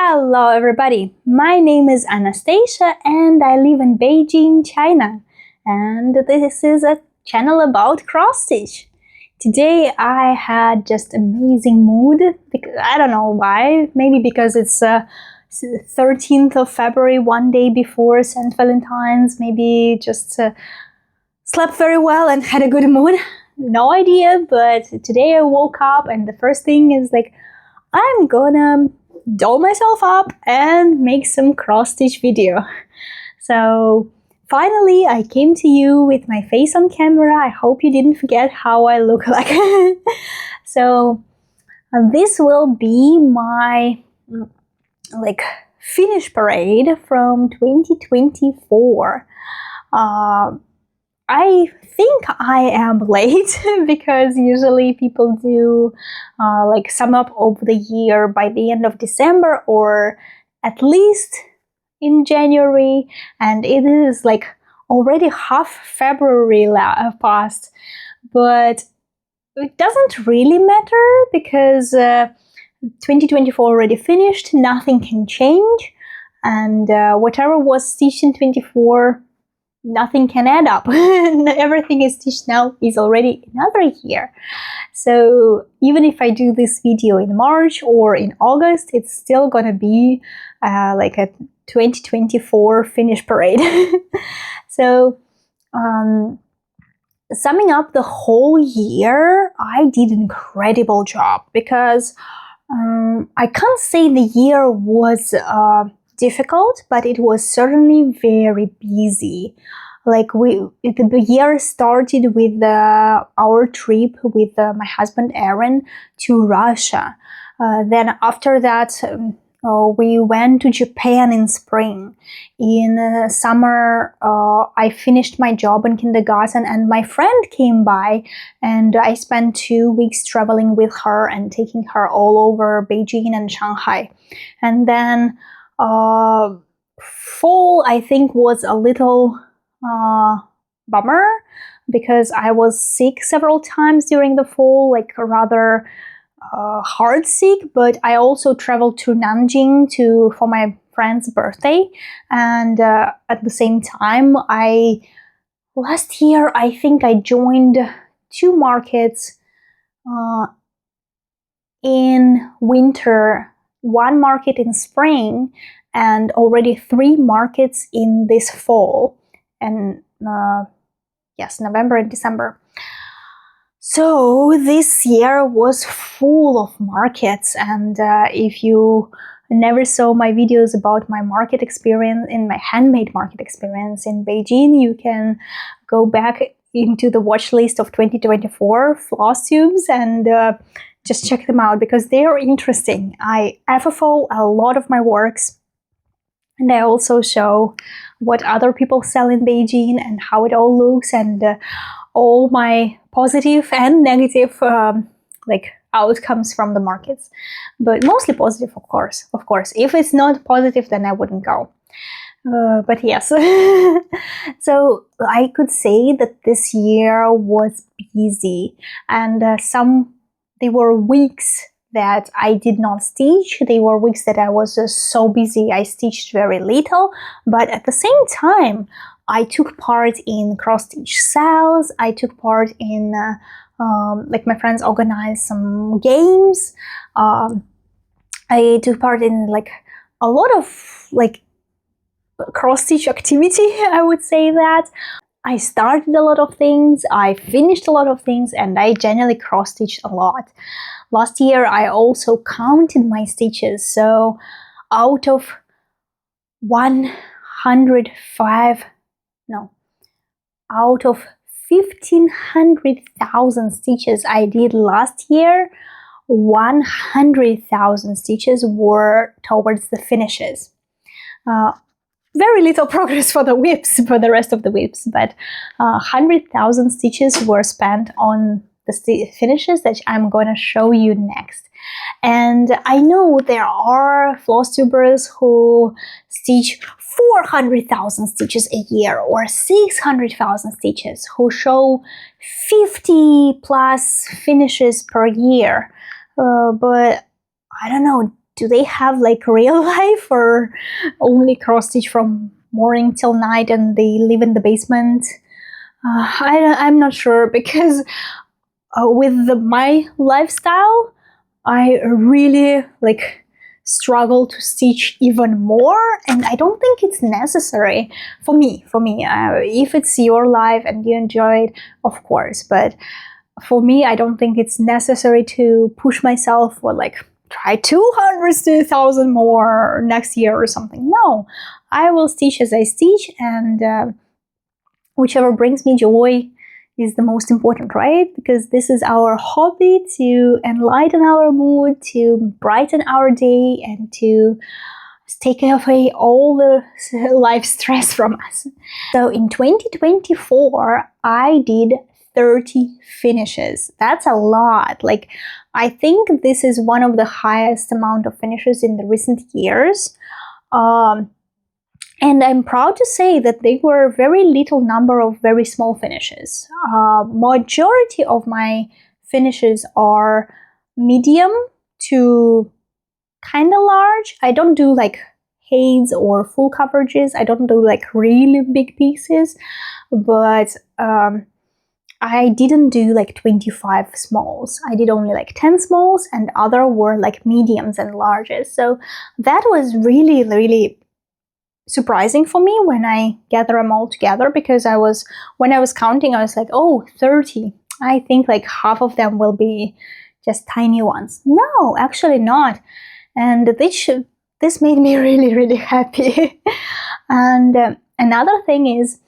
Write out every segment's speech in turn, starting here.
Hello everybody, my name is Anastasia and I live in Beijing, China. And this is a channel about cross-stitch. Today I had just amazing mood, because I don't know why, maybe because it's 13th of February, one day before St. Valentine's, maybe just slept very well and had a good mood. No idea, but today I woke up and the first thing is like, I'm gonna doll myself up and make some cross-stitch video. So finally I came to you with my face on camera. I hope you didn't forget how I look like. So this will be my finish parade from 2024. I think I am late because usually people do sum up of the year by the end of December or at least in January, and it is like already half February past, but it doesn't really matter because 2024 already finished, nothing can change, and whatever was stitched in 24, nothing can add up. Everything is stitched now is already another year. So even if I do this video in March or in August, it's still gonna be like a 2024 finish parade. So summing up the whole year, I did an incredible job because I can't say the year was difficult, but it was certainly very busy. The year started with our trip with my husband Aaron to Russia. Then after that, we went to Japan in spring. In summer, I finished my job in kindergarten and my friend came by and I spent 2 weeks traveling with her and taking her all over Beijing and Shanghai. And then fall, I think, was a little bummer because I was sick several times during the fall, like rather hard sick, but I also traveled to Nanjing for my friend's birthday, and at the same time, last year I think I joined 2 markets in winter, 1 market in spring, and already 3 markets in this fall, and yes, November and December. So this year was full of markets, and if you never saw my videos about my market experience, in my handmade market experience in Beijing, you can go back into the watch list of 2024 Flosstubes and just check them out because they are interesting. I FFo a lot of my works, and I also show what other people sell in Beijing and how it all looks, and all my positive and negative outcomes from the markets, but mostly positive, of course. If it's not positive, then I wouldn't go. But yes, so I could say that this year was busy, and there were weeks that I did not stitch. They were weeks that I was so busy I stitched very little, but at the same time I took part in cross-stitch sales. I took part in my friends organized some games. I took part in a lot of cross-stitch activity, I would say that. I started a lot of things, I finished a lot of things, and I generally cross-stitched a lot. Last year I also counted my stitches, so out of 1,500,000 stitches I did last year, 100,000 stitches were towards the finishes. Very little progress for the whips, for the rest of the whips, but 100,000 stitches were spent on the finishes that I'm going to show you next. And I know there are Flosstubers who stitch 400,000 stitches a year or 600,000 stitches, who show 50 plus finishes per year. But I don't know, do they have like real life, or only cross stitch from morning till night and they live in the basement? I'm not sure, because with my lifestyle, I really like struggle to stitch even more, and I don't think it's necessary for me. If it's your life and you enjoy it, of course, but for me, I don't think it's necessary to push myself or like try 200 to 1,000 more next year or something. No, I will stitch as I stitch, and whichever brings me joy is the most important, right? Because this is our hobby, to enlighten our mood, to brighten our day, and to take away all the life stress from us. So in 2024, I did 30 finishes. That's a lot. Like, I think this is one of the highest amount of finishes in the recent years. And I'm proud to say that they were very little number of very small finishes. Majority of my finishes are medium to kind of large. I don't do like heights or full coverages. I don't do like really big pieces, but I didn't do like 25 smalls. I did only like 10 smalls, and other were like mediums and larges. So that was really, really surprising for me when I gather them all together, because when I was counting, I was like, oh, 30. I think like half of them will be just tiny ones. No, actually not. And this made me really, really happy. And another thing is,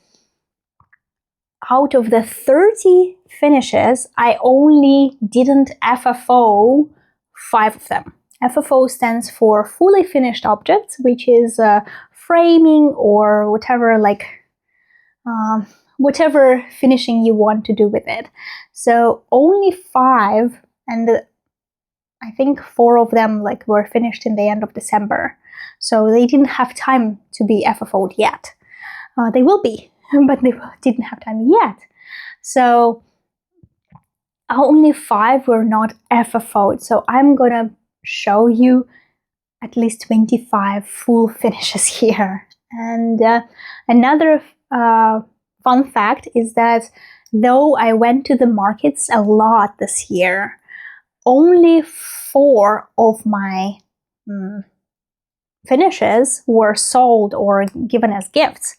out of the 30 finishes, I only didn't FFO 5 of them. FFO stands for fully finished objects, which is framing or whatever, like whatever finishing you want to do with it. So only 5, and I think 4 of them like were finished in the end of December. So they didn't have time to be FFO'd yet. They will be, but they didn't have time yet. So only 5 were not FFO'd. So I'm gonna show you at least 25 full finishes here. And another fun fact is that though I went to the markets a lot this year, only 4 of my finishes were sold or given as gifts.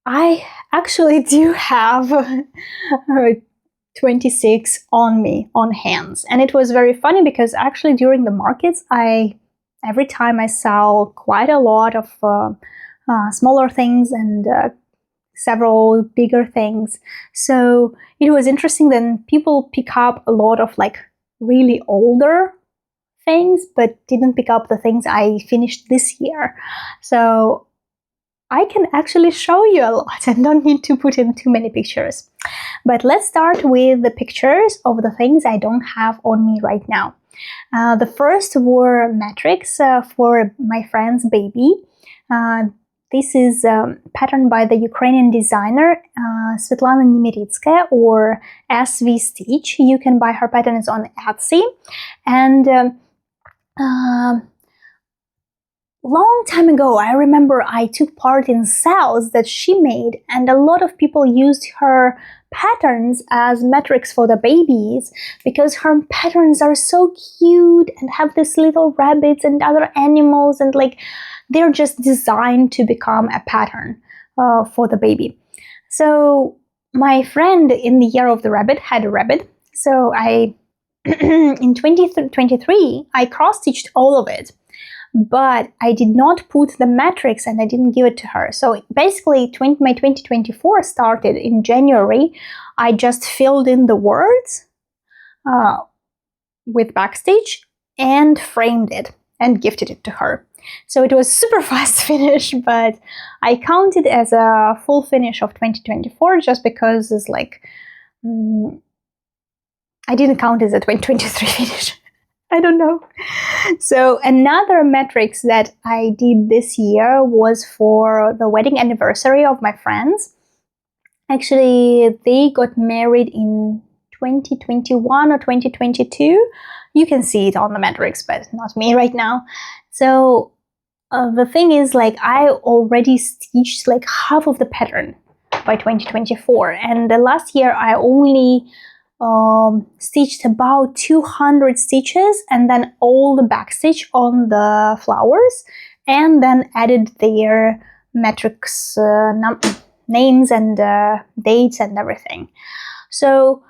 I actually do have 26 on me, on hands. And it was very funny because actually during the markets, every time I sell quite a lot of smaller things and several bigger things. So it was interesting that people pick up a lot of like really older things, but didn't pick up the things I finished this year. So I can actually show you a lot and don't need to put in too many pictures. But let's start with the pictures of the things I don't have on me right now. The first were metrics for my friend's baby. This is patterned by the Ukrainian designer Svetlana Nemeritskaya, or SV Stitch. You can buy her patterns on Etsy. And long time ago, I remember I took part in sales that she made, and a lot of people used her patterns as metrics for the babies because her patterns are so cute and have these little rabbits and other animals, and like they're just designed to become a pattern for the baby. So my friend in the year of the rabbit had a rabbit. So in 2023, I cross-stitched all of it. But I did not put the metrics and I didn't give it to her. So basically, my 2024 started in January. I just filled in the words with backstitch and framed it and gifted it to her. So it was super fast finish, but I count it as a full finish of 2024 just because it's like, I didn't count it as a 2023 finish. I don't know. So another metrics that I did this year was for the wedding anniversary of my friends. Actually, they got married in 2021 or 2022. You can see it on the metrics, but not me right now. So the thing is, like, I already stitched like half of the pattern by 2024, and the last year I only stitched about 200 stitches, and then all the back stitch on the flowers, and then added their metrics, names and dates and everything. So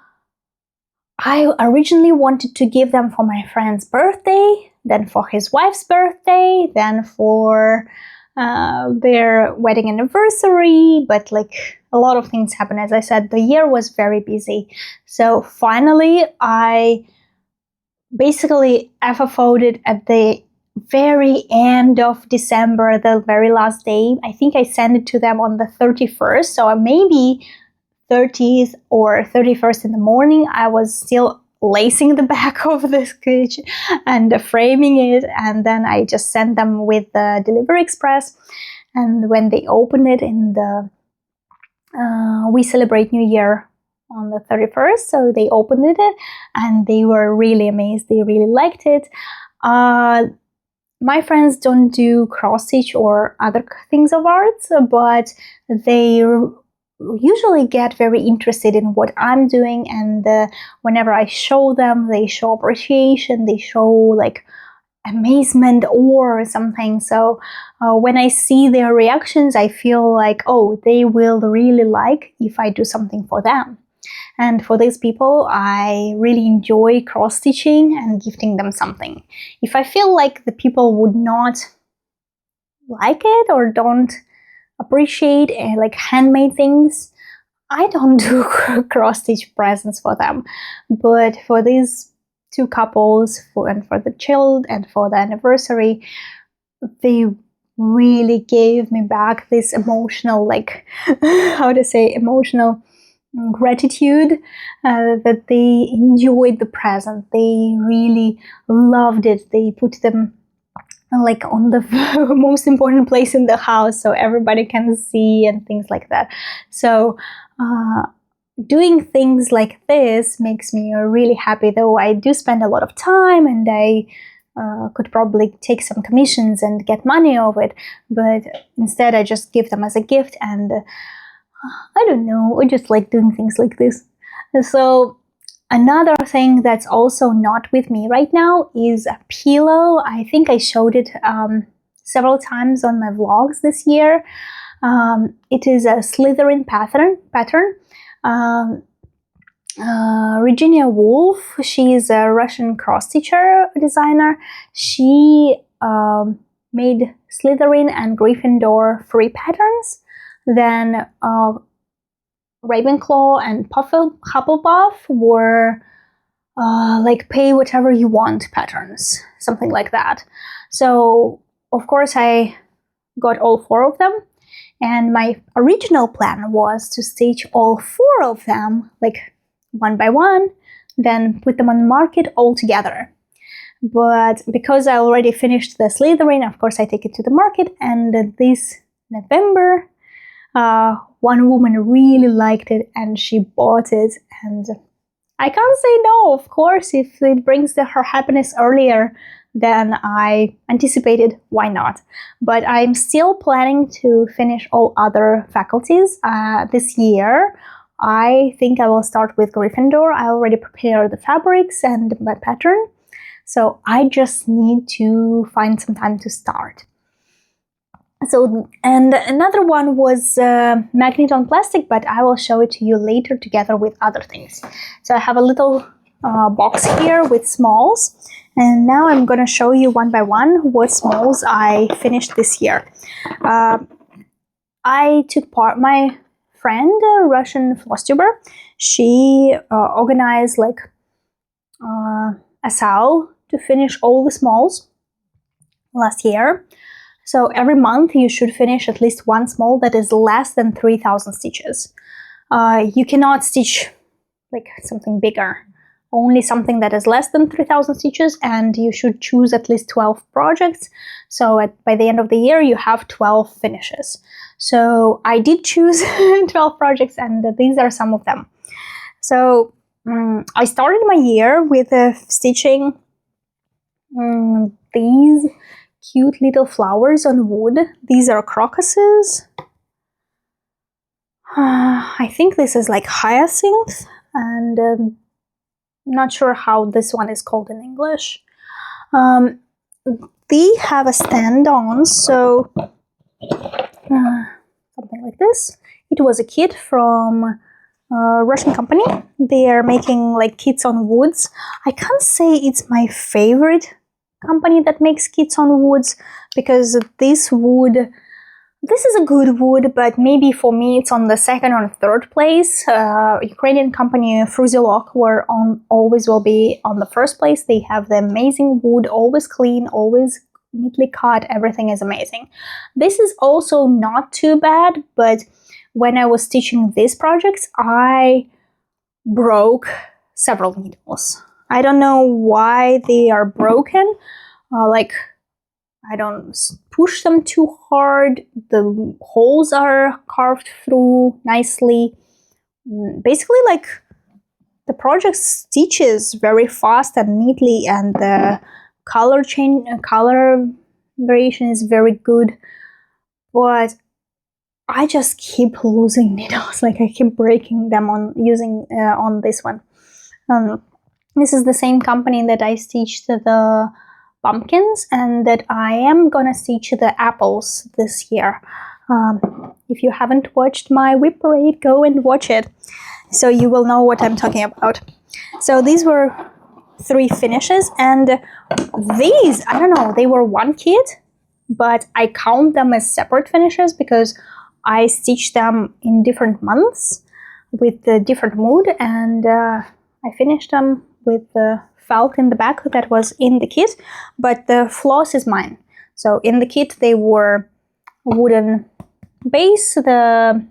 I originally wanted to give them for my friend's birthday, then for his wife's birthday, then for their wedding anniversary, but like a lot of things happened. As I said, the year was very busy. So finally, I basically FFo'd at the very end of December, the very last day. I think I sent it to them on the 31st, so maybe 30th or 31st in the morning, I was still lacing the back of the sketch and framing it, and then I just sent them with the Delivery Express. And when they opened it in the we celebrate New Year on the 31st, so they opened it and they were really amazed. They really liked it. My friends don't do cross stitch or other things of arts, but they usually get very interested in what I'm doing, and whenever I show them, they show appreciation, they show like amazement or something. So when I see their reactions, I feel like, oh, they will really like if I do something for them. And for these people, I really enjoy cross-stitching and gifting them something. If I feel like the people would not like it or don't appreciate like handmade things, I don't do cross-stitch presents for them. But for these two couples, and for the child and for the anniversary, they really gave me back this emotional, like, how to say, emotional gratitude, that they enjoyed the present. They really loved it. They put them like on the most important place in the house so everybody can see and things like that. So doing things like this makes me really happy, though I do spend a lot of time and I could probably take some commissions and get money of it, but instead I just give them as a gift, and I don't know, I just like doing things like this. So another thing that's also not with me right now is a pillow. I think I showed it several times on my vlogs this year. It is a Slytherin pattern. Virginia Woolf, she is a Russian cross-stitcher designer. She made Slytherin and Gryffindor free patterns. Then Ravenclaw and Hufflepuff were like pay whatever you want patterns, something like that. So of course I got all 4 of them, and my original plan was to stitch all 4 of them like one by one, then put them on the market all together. But because I already finished the Slytherin, of course I take it to the market, and this November one woman really liked it and she bought it, and I can't say no, of course. If it brings her happiness earlier than I anticipated, why not? But I'm still planning to finish all other faculties this year. I think I will start with Gryffindor. I already prepared the fabrics and my pattern, so I just need to find some time to start. So, and another one was magnet on plastic, but I will show it to you later together with other things. So I have a little box here with smalls, and now I'm going to show you one by one what smalls I finished this year. I took part, my friend, a Russian Flosstuber, she organized like a sale to finish all the smalls last year. So every month you should finish at least one small that is less than 3,000 stitches. You cannot stitch like something bigger, only something that is less than 3,000 stitches, and you should choose at least 12 projects. So by the end of the year you have 12 finishes. So I did choose 12 projects, and these are some of them. So I started my year with stitching these cute little flowers on wood. These are crocuses. I think this is like hyacinth, and I'm not sure how this one is called in English. They have a stand on, so something like this. It was a kit from a Russian company. They are making like kits on woods. I can't say it's my favorite company that makes kits on woods, because this is a good wood, but maybe for me it's on the second or third place. Ukrainian company Fruzilok always will be on the first place. They have the amazing wood, always clean, always neatly cut. Everything is amazing. This is also not too bad, but when I was stitching these projects, I broke several needles. I don't know why they are broken. I don't push them too hard. The holes are carved through nicely. Basically, like, the project stitches very fast and neatly, and the color variation is very good. But I just keep losing needles. Like, I keep breaking them on this one. This is the same company that I stitched the pumpkins, and that I am gonna stitch the apples this year. If you haven't watched my whip parade, go and watch it, so you will know what I'm talking about. So these were 3 finishes, and these, I don't know, they were one kit, but I count them as separate finishes because I stitched them in different months with the different mood, and I finished them with the felt in the back that was in the kit, but the floss is mine. So in the kit they were wooden base, the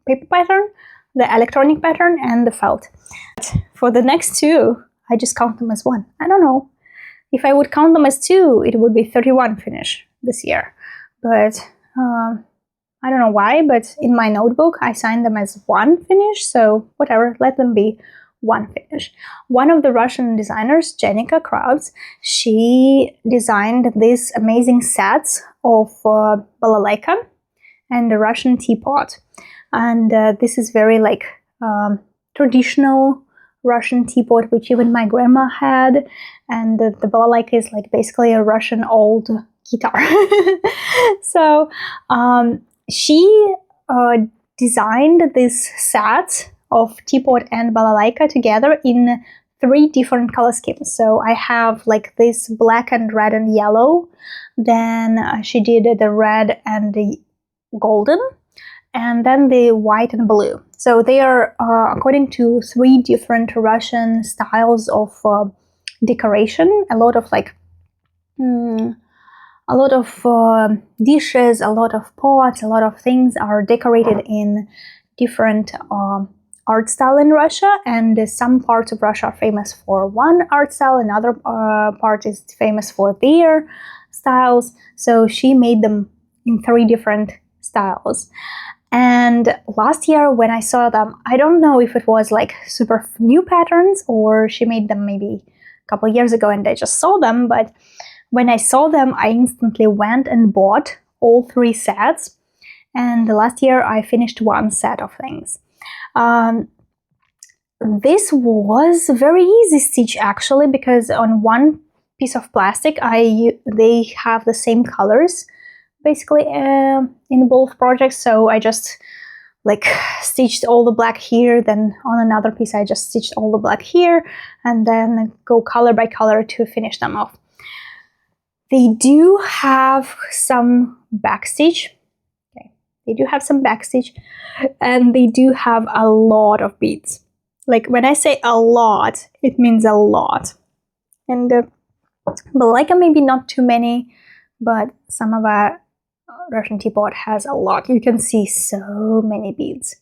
paper pattern, the electronic pattern, and the felt. But for the next 2, I just count them as 1. I don't know. If I would count them as 2, it would be 31 finish this year. But I don't know why, but in my notebook I signed them as 1 finish, so whatever, let them be 1 finish. One of the Russian designers, Jenica Krauts, she designed these amazing sets of balalaika and a Russian teapot. And this is very like traditional Russian teapot, which even my grandma had. And the balalaika is like basically a Russian old guitar. So she designed this set of teapot and balalaika together in 3 different color schemes. So I have like this black and red and yellow. Then she did the red and the golden, and then the white and blue. So they are according to 3 different Russian styles of decoration. A lot of like dishes, a lot of pots, a lot of things are decorated in different art style in Russia, and some parts of Russia are famous for one art style, another part is famous for their styles. So she made them in 3 different styles. And last year when I saw them, I don't know if it was like super new patterns or she made them maybe a couple of years ago and I just saw them, but when I saw them, I instantly went and bought all 3 sets. And last year I finished 1 set of things. This was very easy stitch actually, because on 1 piece of plastic they have the same colors basically in both projects. So I just like stitched all the black here, then on another piece I just stitched all the black here, and then go color by color to finish them off. They do have some backstitch. They do have some backstitch, and they do have a lot of beads. Like when I say a lot, it means a lot. And balalaika maybe not too many, but some of our Russian teapot has a lot. You can see so many beads.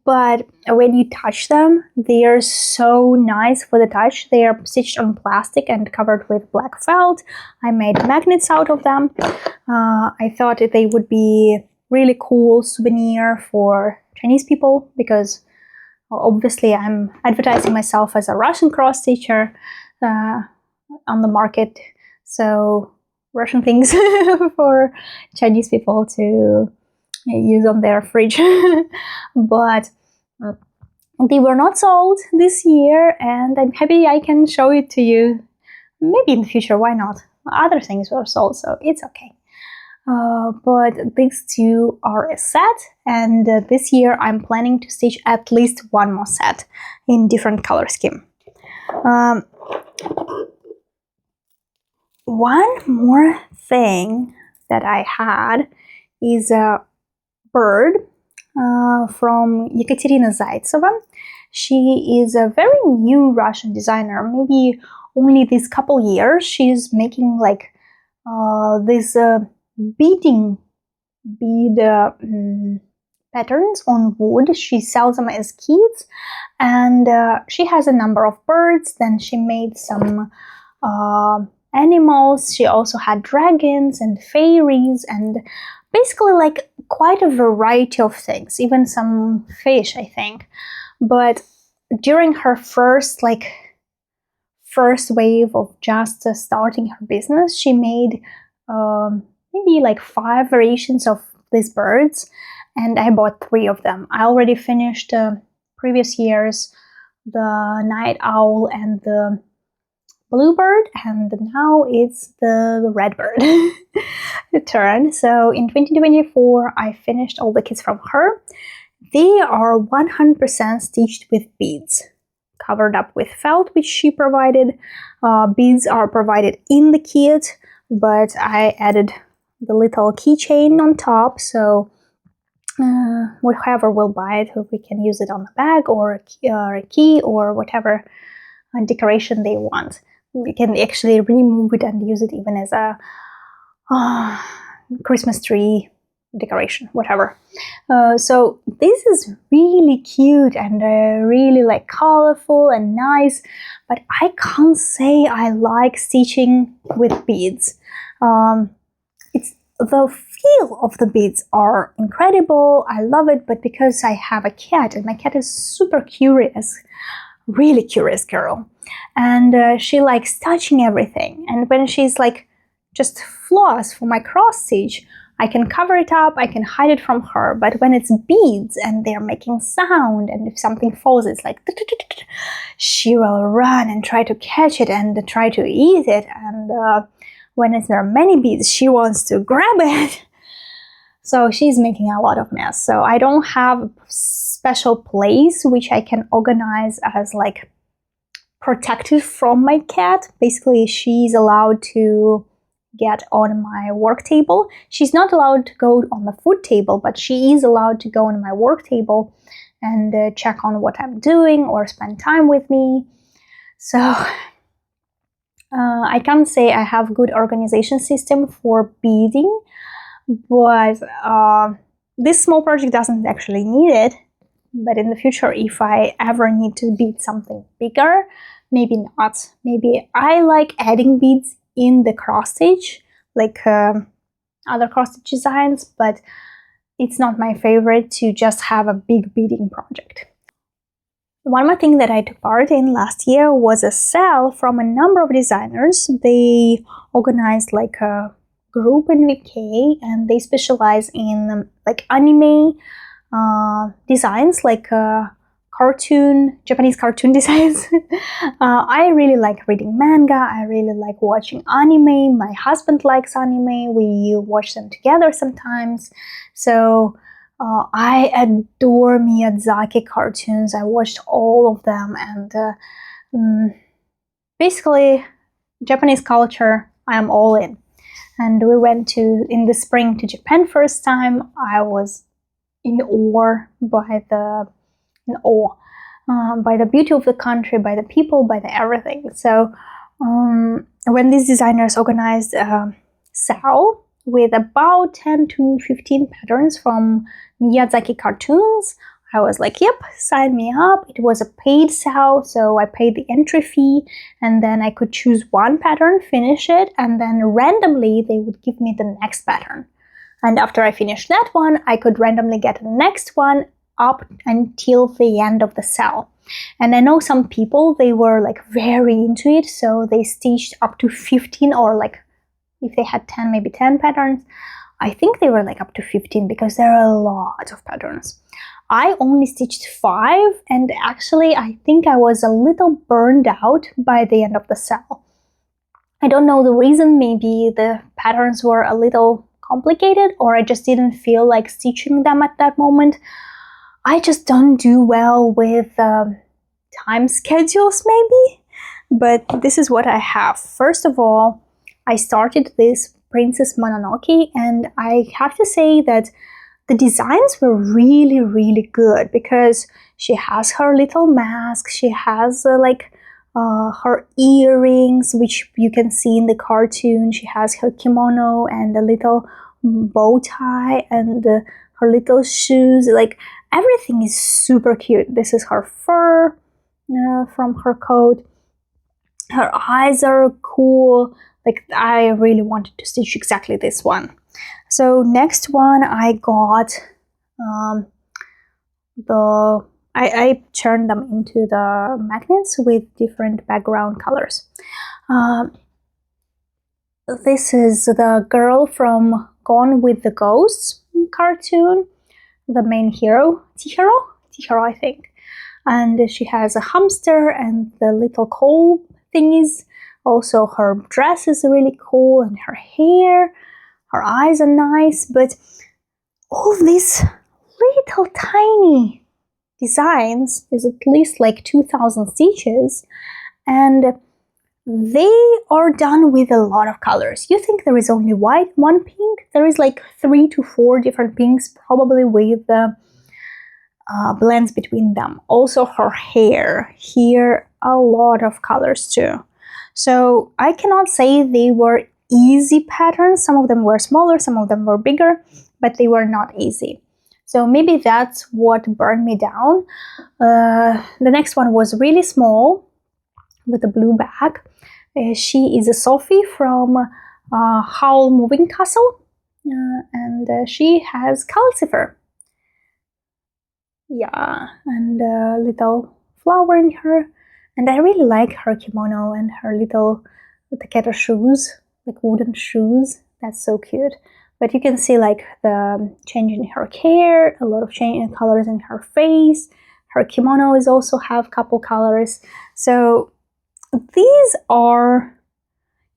But when you touch them, they are so nice for the touch. They are stitched on plastic and covered with black felt. I made magnets out of them. I thought they would be really cool souvenir for Chinese people, because Obviously, I'm advertising myself as a Russian cross stitcher on the market, so Russian things for Chinese people to use on their fridge. But they were not sold this year, and I'm happy I can show it to you. Maybe in the future, why not? Other things were sold, so it's okay. But these two are a set, and this year I'm planning to stitch at least one more set in different color scheme. One more thing that I had is a bird from Ekaterina Zaitseva. She is a very new Russian designer, maybe only this couple years. She's making like this bead patterns on wood. She sells them as kits, and she has a number of birds. Then she made some animals. She also had dragons and fairies, and basically like quite a variety of things, even some fish, I think. But during her first wave of just starting her business, she made maybe like 5 variations of these birds, and I bought 3 of them. I already finished previous year's the night owl and the bluebird, and now it's the redbird turn. So in 2024 I finished all the kits from her. They are 100% stitched with beads, covered up with felt, which she provided. Beads are provided in the kit, but I added the little keychain on top, so whoever will buy it, we can use it on the bag or a key or whatever decoration they want. We can actually remove it and use it even as a Christmas tree decoration, whatever. So this is really cute and really like colorful and nice, but I can't say I like stitching with beads. It's the feel of the beads are incredible. I love it, but because I have a cat and my cat is super curious, really curious girl, and she likes touching everything, and when she's like just floss for my cross stitch, I can cover it up, I can hide it from her. But when it's beads and they're making sound, and if something falls, it's like she will run and try to catch it and try to eat it, and when there are many beads, she wants to grab it. So she's making a lot of mess. So I don't have a special place which I can organize as like protected from my cat. Basically, she's allowed to get on my work table. She's not allowed to go on the food table, but she is allowed to go on my work table and check on what I'm doing or spend time with me. So I can't say I have good organization system for beading, but this small project doesn't actually need it. But in the future, if I ever need to bead something bigger, maybe not. Maybe I like adding beads in the cross stitch, like other cross stitch designs, but it's not my favorite to just have a big beading project. One more thing that I took part in last year was a sale from a number of designers. They organized like a group in VK, and they specialize in like anime designs, like Japanese cartoon designs. I really like reading manga. I really like watching anime. My husband likes anime. We watch them together sometimes. So I adore Miyazaki cartoons. I watched all of them, and basically Japanese culture, I am all in. And we went in the spring to Japan first time. I was in awe by the beauty of the country, by the people, by the everything. So when these designers organized a sale with about 10 to 15 patterns from Miyazaki cartoons, I was like, yep, sign me up. It was a paid sale, so I paid the entry fee, and then I could choose one pattern, finish it, and then randomly they would give me the next pattern. And after I finished that one, I could randomly get the next one up until the end of the cell. And I know some people, they were like very into it, so they stitched up to 15, or like if they had 10, maybe 10 patterns. I think they were like up to 15 because there are a lot of patterns. I only stitched 5, and actually I think I was a little burned out by the end of the cell. I don't know the reason, maybe the patterns were a little complicated, or I just didn't feel like stitching them at that moment. I just don't do well with time schedules maybe, but this is what I have. First of all, I started this Princess Mononoke, and I have to say that the designs were really, really good, because she has her little mask, she has her earrings, which you can see in the cartoon, she has her kimono and a little bow tie and her little shoes, like everything is super cute. This is her fur from her coat. Her eyes are cool. Like, I really wanted to stitch exactly this one. So next one I got I turned them into the magnets with different background colors. This is the girl from Gone with the Ghosts cartoon, the main hero, Chihiro I think. And she has a hamster and the little coal thingies. Also her dress is really cool, and her hair, her eyes are nice, but all these little tiny designs is at least like 2,000 stitches, and they are done with a lot of colors. You think there is only white, one pink? There is like 3 to 4 different pinks, probably with the blends between them. Also her hair, here a lot of colors too. So I cannot say they were easy patterns. Some of them were smaller, some of them were bigger, but they were not easy. So maybe that's what burned me down. The next one was really small with a blue bag. She is a Sophie from Howl Moving Castle, and she has calcifer. Yeah, and a little flower in her. And I really like her kimono and her little takedo shoes, like wooden shoes. That's so cute. But you can see like the change in her hair, a lot of change in colors in her face. Her kimono is also have couple colors. So these are,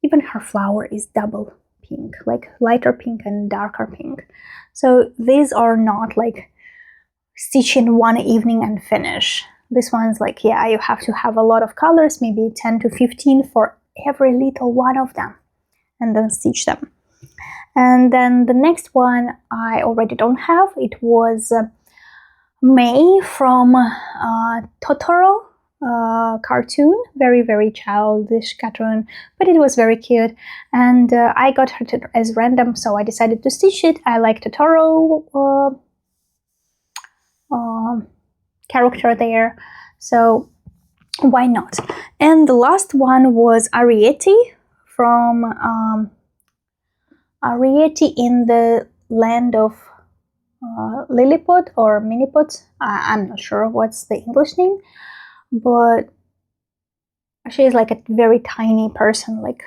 even her flower is double pink, like lighter pink and darker pink. So these are not like stitch in one evening and finish. This one's like, yeah, you have to have a lot of colors, maybe 10 to 15 for every little one of them, and then stitch them. And then the next one I already don't have. It was May from Totoro cartoon, very, very childish cartoon, but it was very cute, and I got her as random, so I decided to stitch it. I like Totoro character there, so why not? And the last one was Ariete from Ariete in the land of Lilliput or Miniput. I'm not sure what's the English name, but she is like a very tiny person, like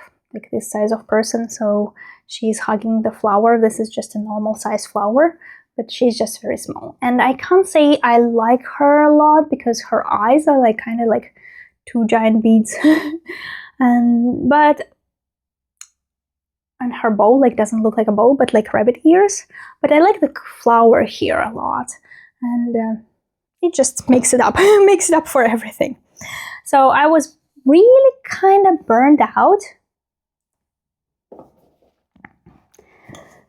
this size of person, so she's hugging the flower. This is just a normal size flower, but she's just very small. And I can't say I like her a lot because her eyes are like kind of like 2 giant beads and her bow like doesn't look like a bow, but like rabbit ears. But I like the flower here a lot, and it just makes it up makes it up for everything. So I was really kind of burned out.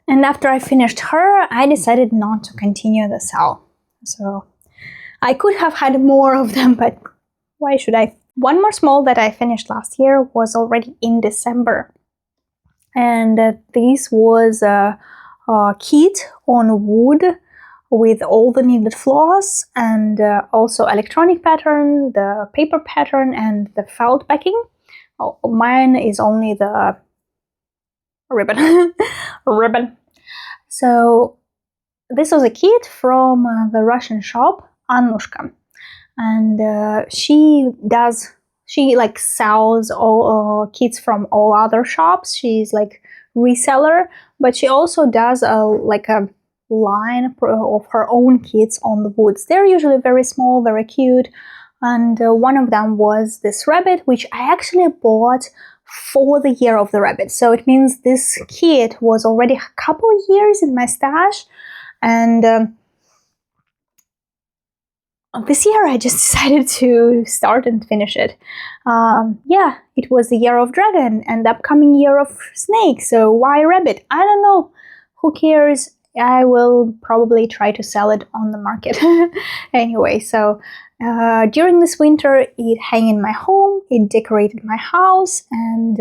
And after I finished her, I decided not to continue the cell. So I could have had more of them, but why should I? One more small that I finished last year was already in December. And this was a kit on wood with all the needed floss, and also electronic pattern, the paper pattern, and the felt backing. Oh, mine is only the ribbon. ribbon. So this was a kit from the Russian shop Annushka, and she like sells all kits from all other shops. She's like reseller, but she also does like a line of her own kits on the woods. They're usually very small, very cute, and one of them was this rabbit, which I actually bought for the year of the rabbit. So it means this kit was already a couple of years in my stash, and this year I just decided to start and finish it. Yeah, it was the year of dragon and the upcoming year of snake, so why rabbit? I don't know. Who cares? I will probably try to sell it on the market. Anyway, so during this winter it hung in my home, it decorated my house, and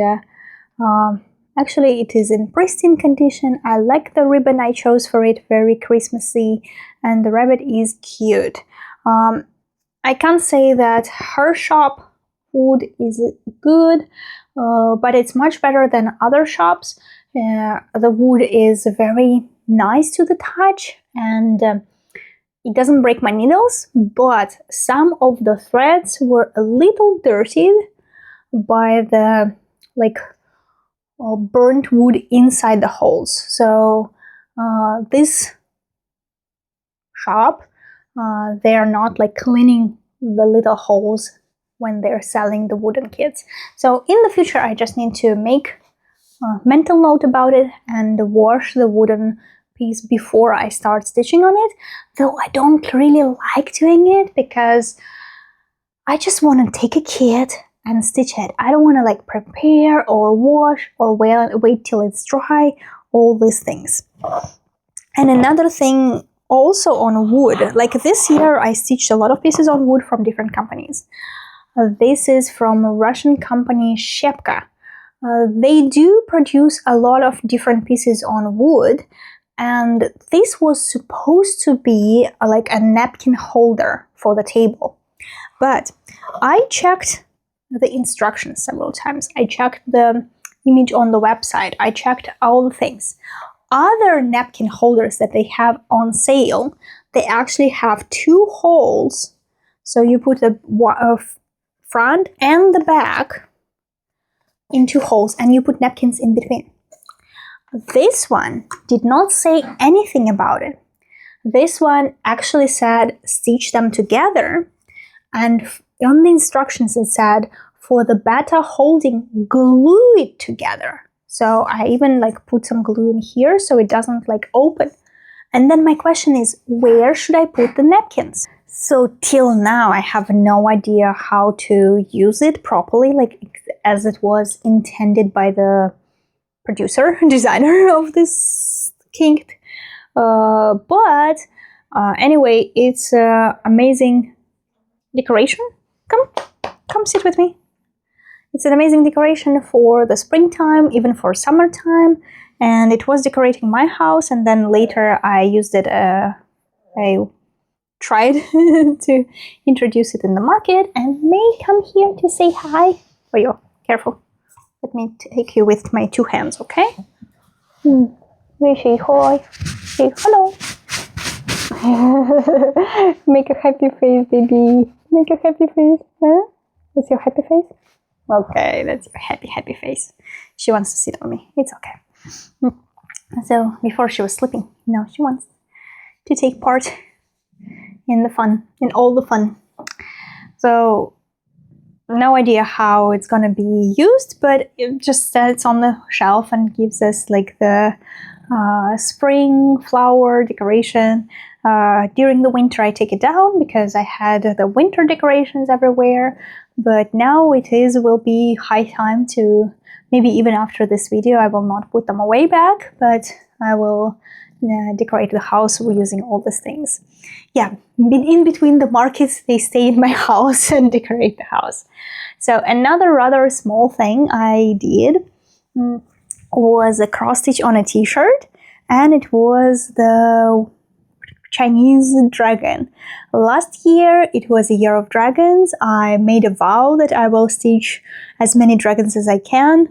actually it is in pristine condition. I like the ribbon I chose for it, very Christmassy, and the rabbit is cute. I can't say that her shop food is good, but it's much better than other shops. The wood is very nice to the touch, and it doesn't break my needles, but some of the threads were a little dirtied by the burnt wood inside the holes. So this shop, they are not like cleaning the little holes when they're selling the wooden kits. So in the future I just need to make a mental note about it and wash the wooden piece before I start stitching on it, though I don't really like doing it because I just want to take a kit and stitch it. I don't want to like prepare or wash or wait till it's dry, all these things. And another thing also on wood, like this year I stitched a lot of pieces on wood from different companies. This is from a Russian company Shepka. They do produce a lot of different pieces on wood, and this was supposed to be like a napkin holder for the table. But I checked the instructions several times. I checked the image on the website. I checked all the things. Other napkin holders that they have on sale, they actually have two holes. So you put the front and the back in two holes and you put napkins in between. This one did not say anything about it. This one actually said stitch them together, and on the instructions it said for the better holding, glue it together. So I even like put some glue in here so it doesn't like open. And then my question is, where should I put the napkins? So till now I have no idea how to use it properly, like as it was intended by the producer, designer of this kit. But anyway, it's amazing decoration. Come sit with me. It's an amazing decoration for the springtime, even for summertime, and it was decorating my house, and then later I used it, I tried to introduce it in the market, and May, come here to say hi. Oh, you careful. Let me take you with my two hands, okay? May say hi. Say hello. Make a happy face, baby. Make a happy face. Huh? That's your happy face? Okay, that's your happy face. She wants to sit on me. It's okay. So before she was sleeping, now she wants to take part in the fun, in all the fun. So no idea how it's gonna be used, but it just sits on the shelf and gives us like the spring flower decoration. During the winter I take it down because I had the winter decorations everywhere, but now will be high time to, maybe even after this video I will not put them away back, but I will decorate the house using all these things. Yeah, in between the markets they stay in my house and decorate the house. So another rather small thing I did was a cross stitch on a t-shirt, and it was the Chinese dragon. Last year it was a year of dragons. I made a vow that I will stitch as many dragons as I can.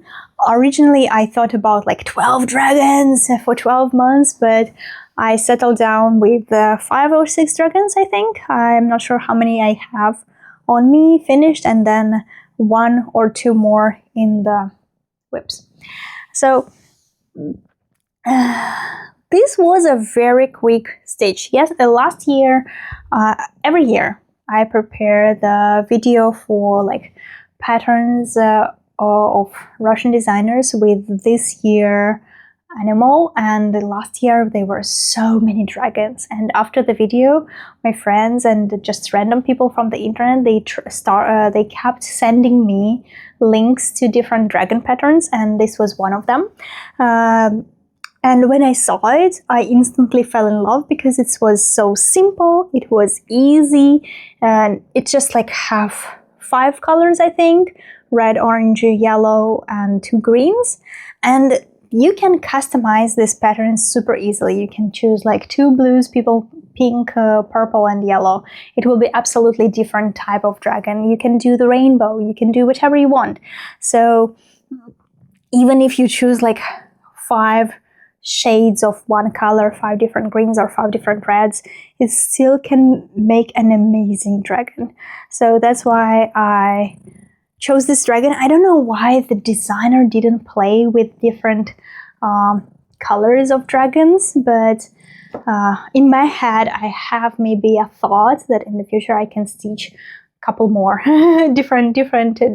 Originally I thought about like 12 dragons for 12 months, but I settled down with 5 or 6 dragons, I think. I'm not sure how many I have on me finished, and then 1 or 2 more in the whips. So this was a very quick stage. Yes, last year, every year, I prepare the video for like patterns of Russian designers with this year animal, and last year there were so many dragons. And after the video, my friends and just random people from the internet, they kept sending me links to different dragon patterns, and this was one of them. And when I saw it, I instantly fell in love because it was so simple, it was easy, and it just like have 5 colors, I think: red, orange, yellow, and 2 greens. And you can customize this pattern super easily. You can choose like 2 blues, pink, purple, and yellow. It will be absolutely different type of dragon. You can do the rainbow, you can do whatever you want. So even if you choose like 5 shades of one color, 5 different greens or 5 different reds, it still can make an amazing dragon. So that's why I chose this dragon. I don't know why the designer didn't play with different colors of dragons, but in my head I have maybe a thought that in the future I can stitch a couple more different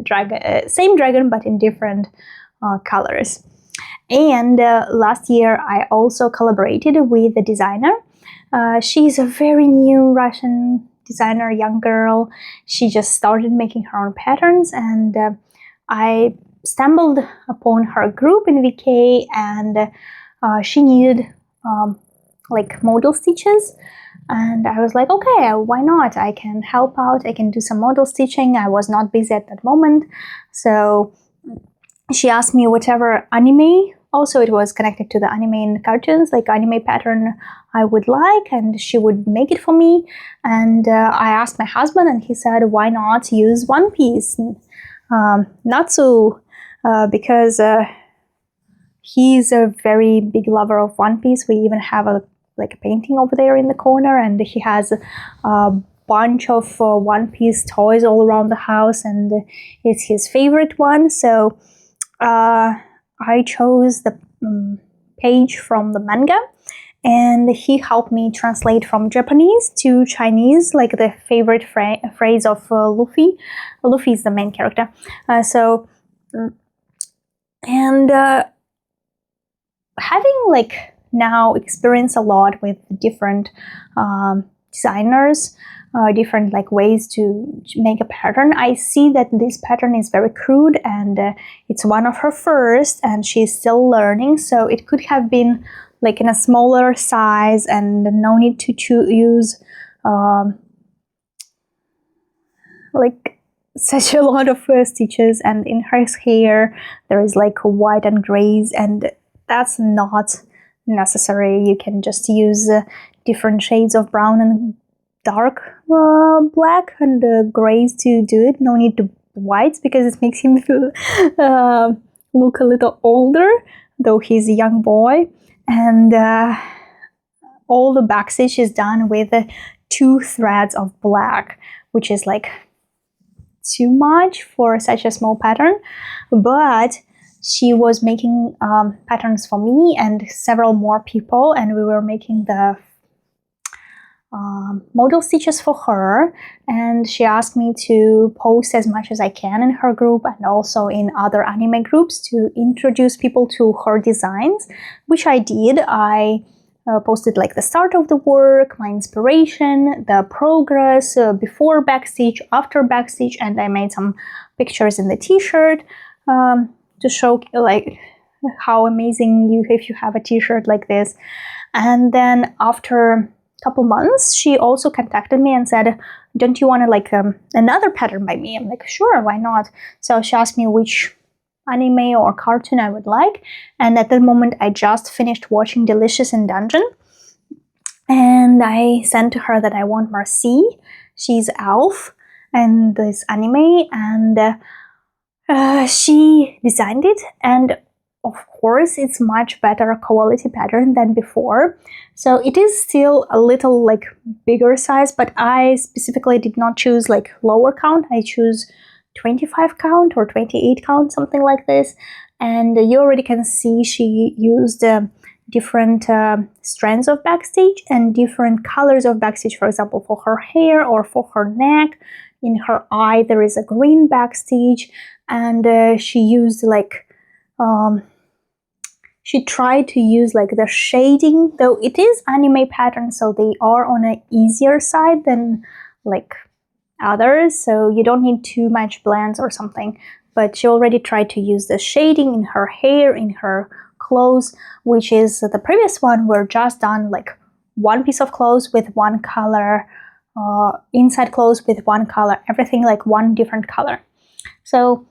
dragon, same dragon but in different colors. And last year I also collaborated with the designer. She's a very new Russian designer, young girl. She just started making her own patterns, and I stumbled upon her group in VK, and she needed like model stitches, and I was like, okay, why not? I can help out, I can do some model stitching. I was not busy at that moment, so she asked me whatever anime, also it was connected to the anime and cartoons, like anime pattern I would like, and she would make it for me. And I asked my husband, and he said, why not use One Piece? Natsu, because he's a very big lover of One Piece. We even have a painting over there in the corner, and he has a bunch of One Piece toys all around the house, and it's his favorite one. So I chose the page from the manga, and he helped me translate from Japanese to Chinese, like the favorite phrase of Luffy. Luffy is the main character. Having like now experienced a lot with different designers, different like ways to make a pattern, I see that this pattern is very crude, and it's one of her first, and she's still learning. So it could have been like in a smaller size, and no need to use like such a lot of stitches. And in her hair there is like white and grays, and that's not necessary. You can just use different shades of brown and dark black and grays to do it. No need to whites, because it makes him feel, look a little older, though he's a young boy. And all the backstitch is done with 2 threads of black, which is like too much for such a small pattern. But she was making patterns for me and several more people, and we were making the model stitches for her, and she asked me to post as much as I can in her group and also in other anime groups to introduce people to her designs, which I did. I posted like the start of the work, my inspiration, the progress, before backstitch, after backstitch, and I made some pictures in the t-shirt to show like how amazing if you have a t-shirt like this. And then after couple months, she also contacted me and said, don't you want to like another pattern by me? I'm like, sure, why not? So she asked me which anime or cartoon I would like, and at that moment I just finished watching Delicious in Dungeon, and I sent to her that I want Marcy. She's elf and this anime, and she designed it, and of course, it's much better quality pattern than before. So it is still a little like bigger size, but I specifically did not choose like lower count. I choose 25 count or 28 count, something like this. And you already can see she used different strands of backstage and different colors of backstage. For example, for her hair or for her neck. In her eye, there is a green backstage, and she used like she tried to use like the shading, though it is anime pattern, so they are on an easier side than like others, so you don't need too much blends or something. But she already tried to use the shading in her hair, in her clothes, which is the previous one were just done like one piece of clothes with one color, inside clothes with one color, everything like one different color. So,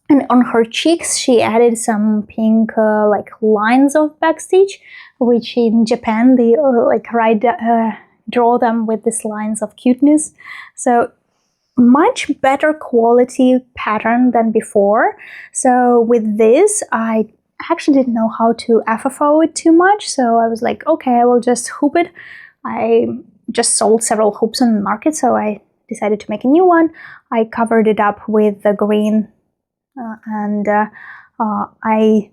and on her cheeks she added some pink like lines of backstage, which in Japan they like draw them with these lines of cuteness. So much better quality pattern than before. So with this, I actually didn't know how to FFO it too much, so I was like, okay, I will just hoop it. I just sold several hoops on the market, so I decided to make a new one. I covered it up with the green and I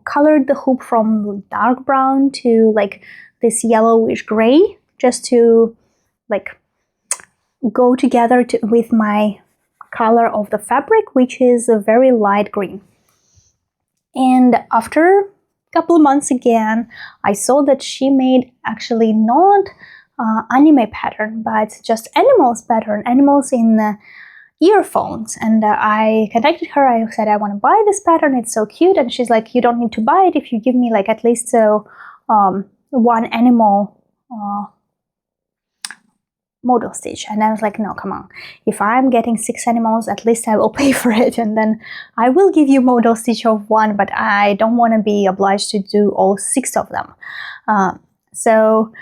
colored the hoop from dark brown to like this yellowish gray, just to like go together with my color of the fabric, which is a very light green. And after a couple of months again, I saw that she made actually not anime pattern, but just animals pattern, animals in earphones. And I contacted her. I said, I want to buy this pattern, it's so cute. And she's like, you don't need to buy it if you give me like at least one animal model stitch. And I was like, no, come on, if I'm getting 6 animals, at least I will pay for it, and then I will give you model stitch of 1, but I don't want to be obliged to do all 6 of them. So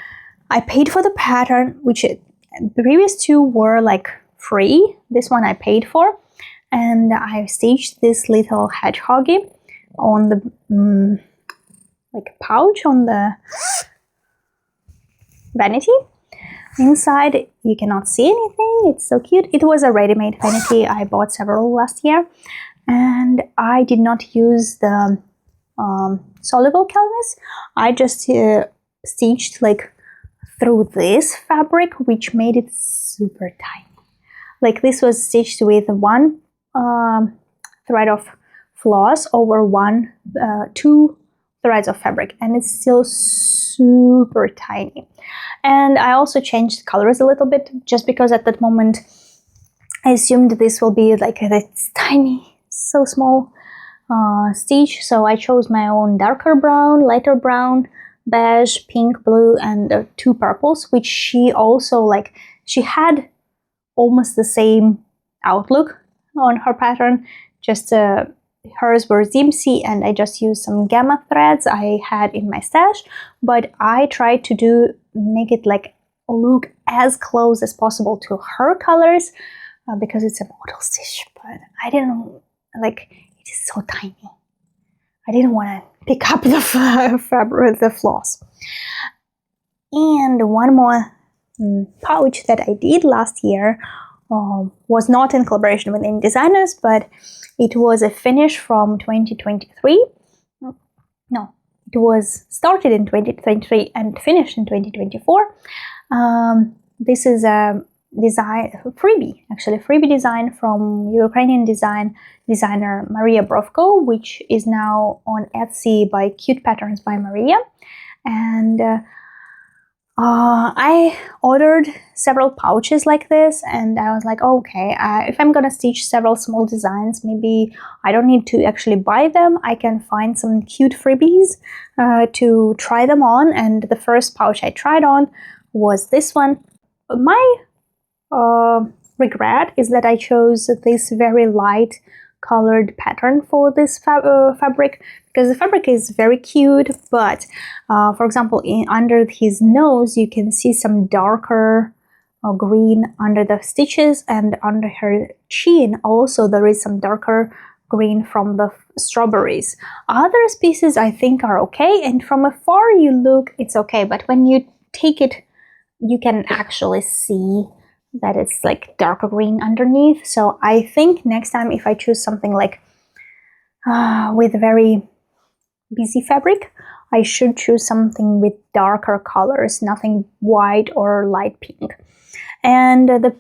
I paid for the pattern, which the previous 2 were like free. This one I paid for, and I stitched this little hedgehoggy on the like pouch on the vanity. Inside you cannot see anything, it's so cute. It was a ready-made vanity. I bought several last year, and I did not use the soluble canvas. I just stitched like through this fabric, which made it super tiny. Like this was stitched with 1 thread of floss over 2 threads of fabric, and it's still super tiny. And I also changed colors a little bit, just because at that moment I assumed this will be like this tiny, so small stitch. So I chose my own darker brown, lighter brown, beige, pink, blue, and 2 purples, which she also like, she had almost the same outlook on her pattern, just hers were Zimsy, and I just used some gamma threads I had in my stash, but I tried to make it like look as close as possible to her colors, because it's a model stitch, but I didn't like, it is so tiny. I didn't want to pick up the fabric, the floss. And one more pouch that I did last year was not in collaboration with any designers, but it was a finish from 2023. No, it was started in 2023 and finished in 2024. This is a freebie design from Ukrainian designer Maria Brovko, which is now on Etsy by Cute Patterns by Maria. And I ordered several pouches like this, and I was like, oh, okay, if I'm gonna stitch several small designs, maybe I don't need to actually buy them. I can find some cute freebies to try them on. And the first pouch I tried on was this one. My regret is that I chose this very light colored pattern for this fabric, because the fabric is very cute, but for example, under his nose you can see some darker green under the stitches, and under her chin also there is some darker green from the strawberries. Other species I think are okay, and from afar you look, it's okay, but when you take it, you can actually see that it's like darker green underneath. So I think next time if I choose something like with very busy fabric, I should choose something with darker colors, nothing white or light pink. And the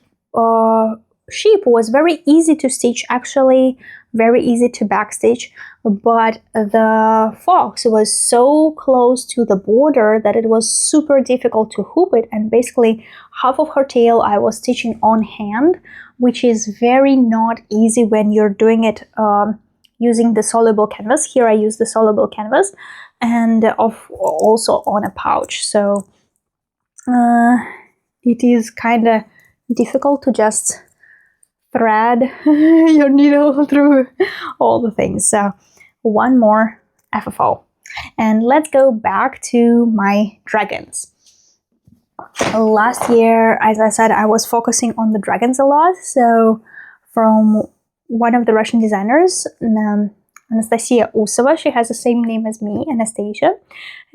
sheep was very easy to stitch, actually very easy to backstitch, but the fox was so close to the border that it was super difficult to hoop it, and basically half of her tail I was stitching on hand, which is very not easy when you're doing it using the soluble canvas. Here I use the soluble canvas, and also on a pouch, so it is kind of difficult to just thread your needle through all the things. So one more FFO, and let's go back to my dragons. Last year, as I said, I was focusing on the dragons a lot. So from one of the Russian designers, Anastasia Usova, she has the same name as me, Anastasia,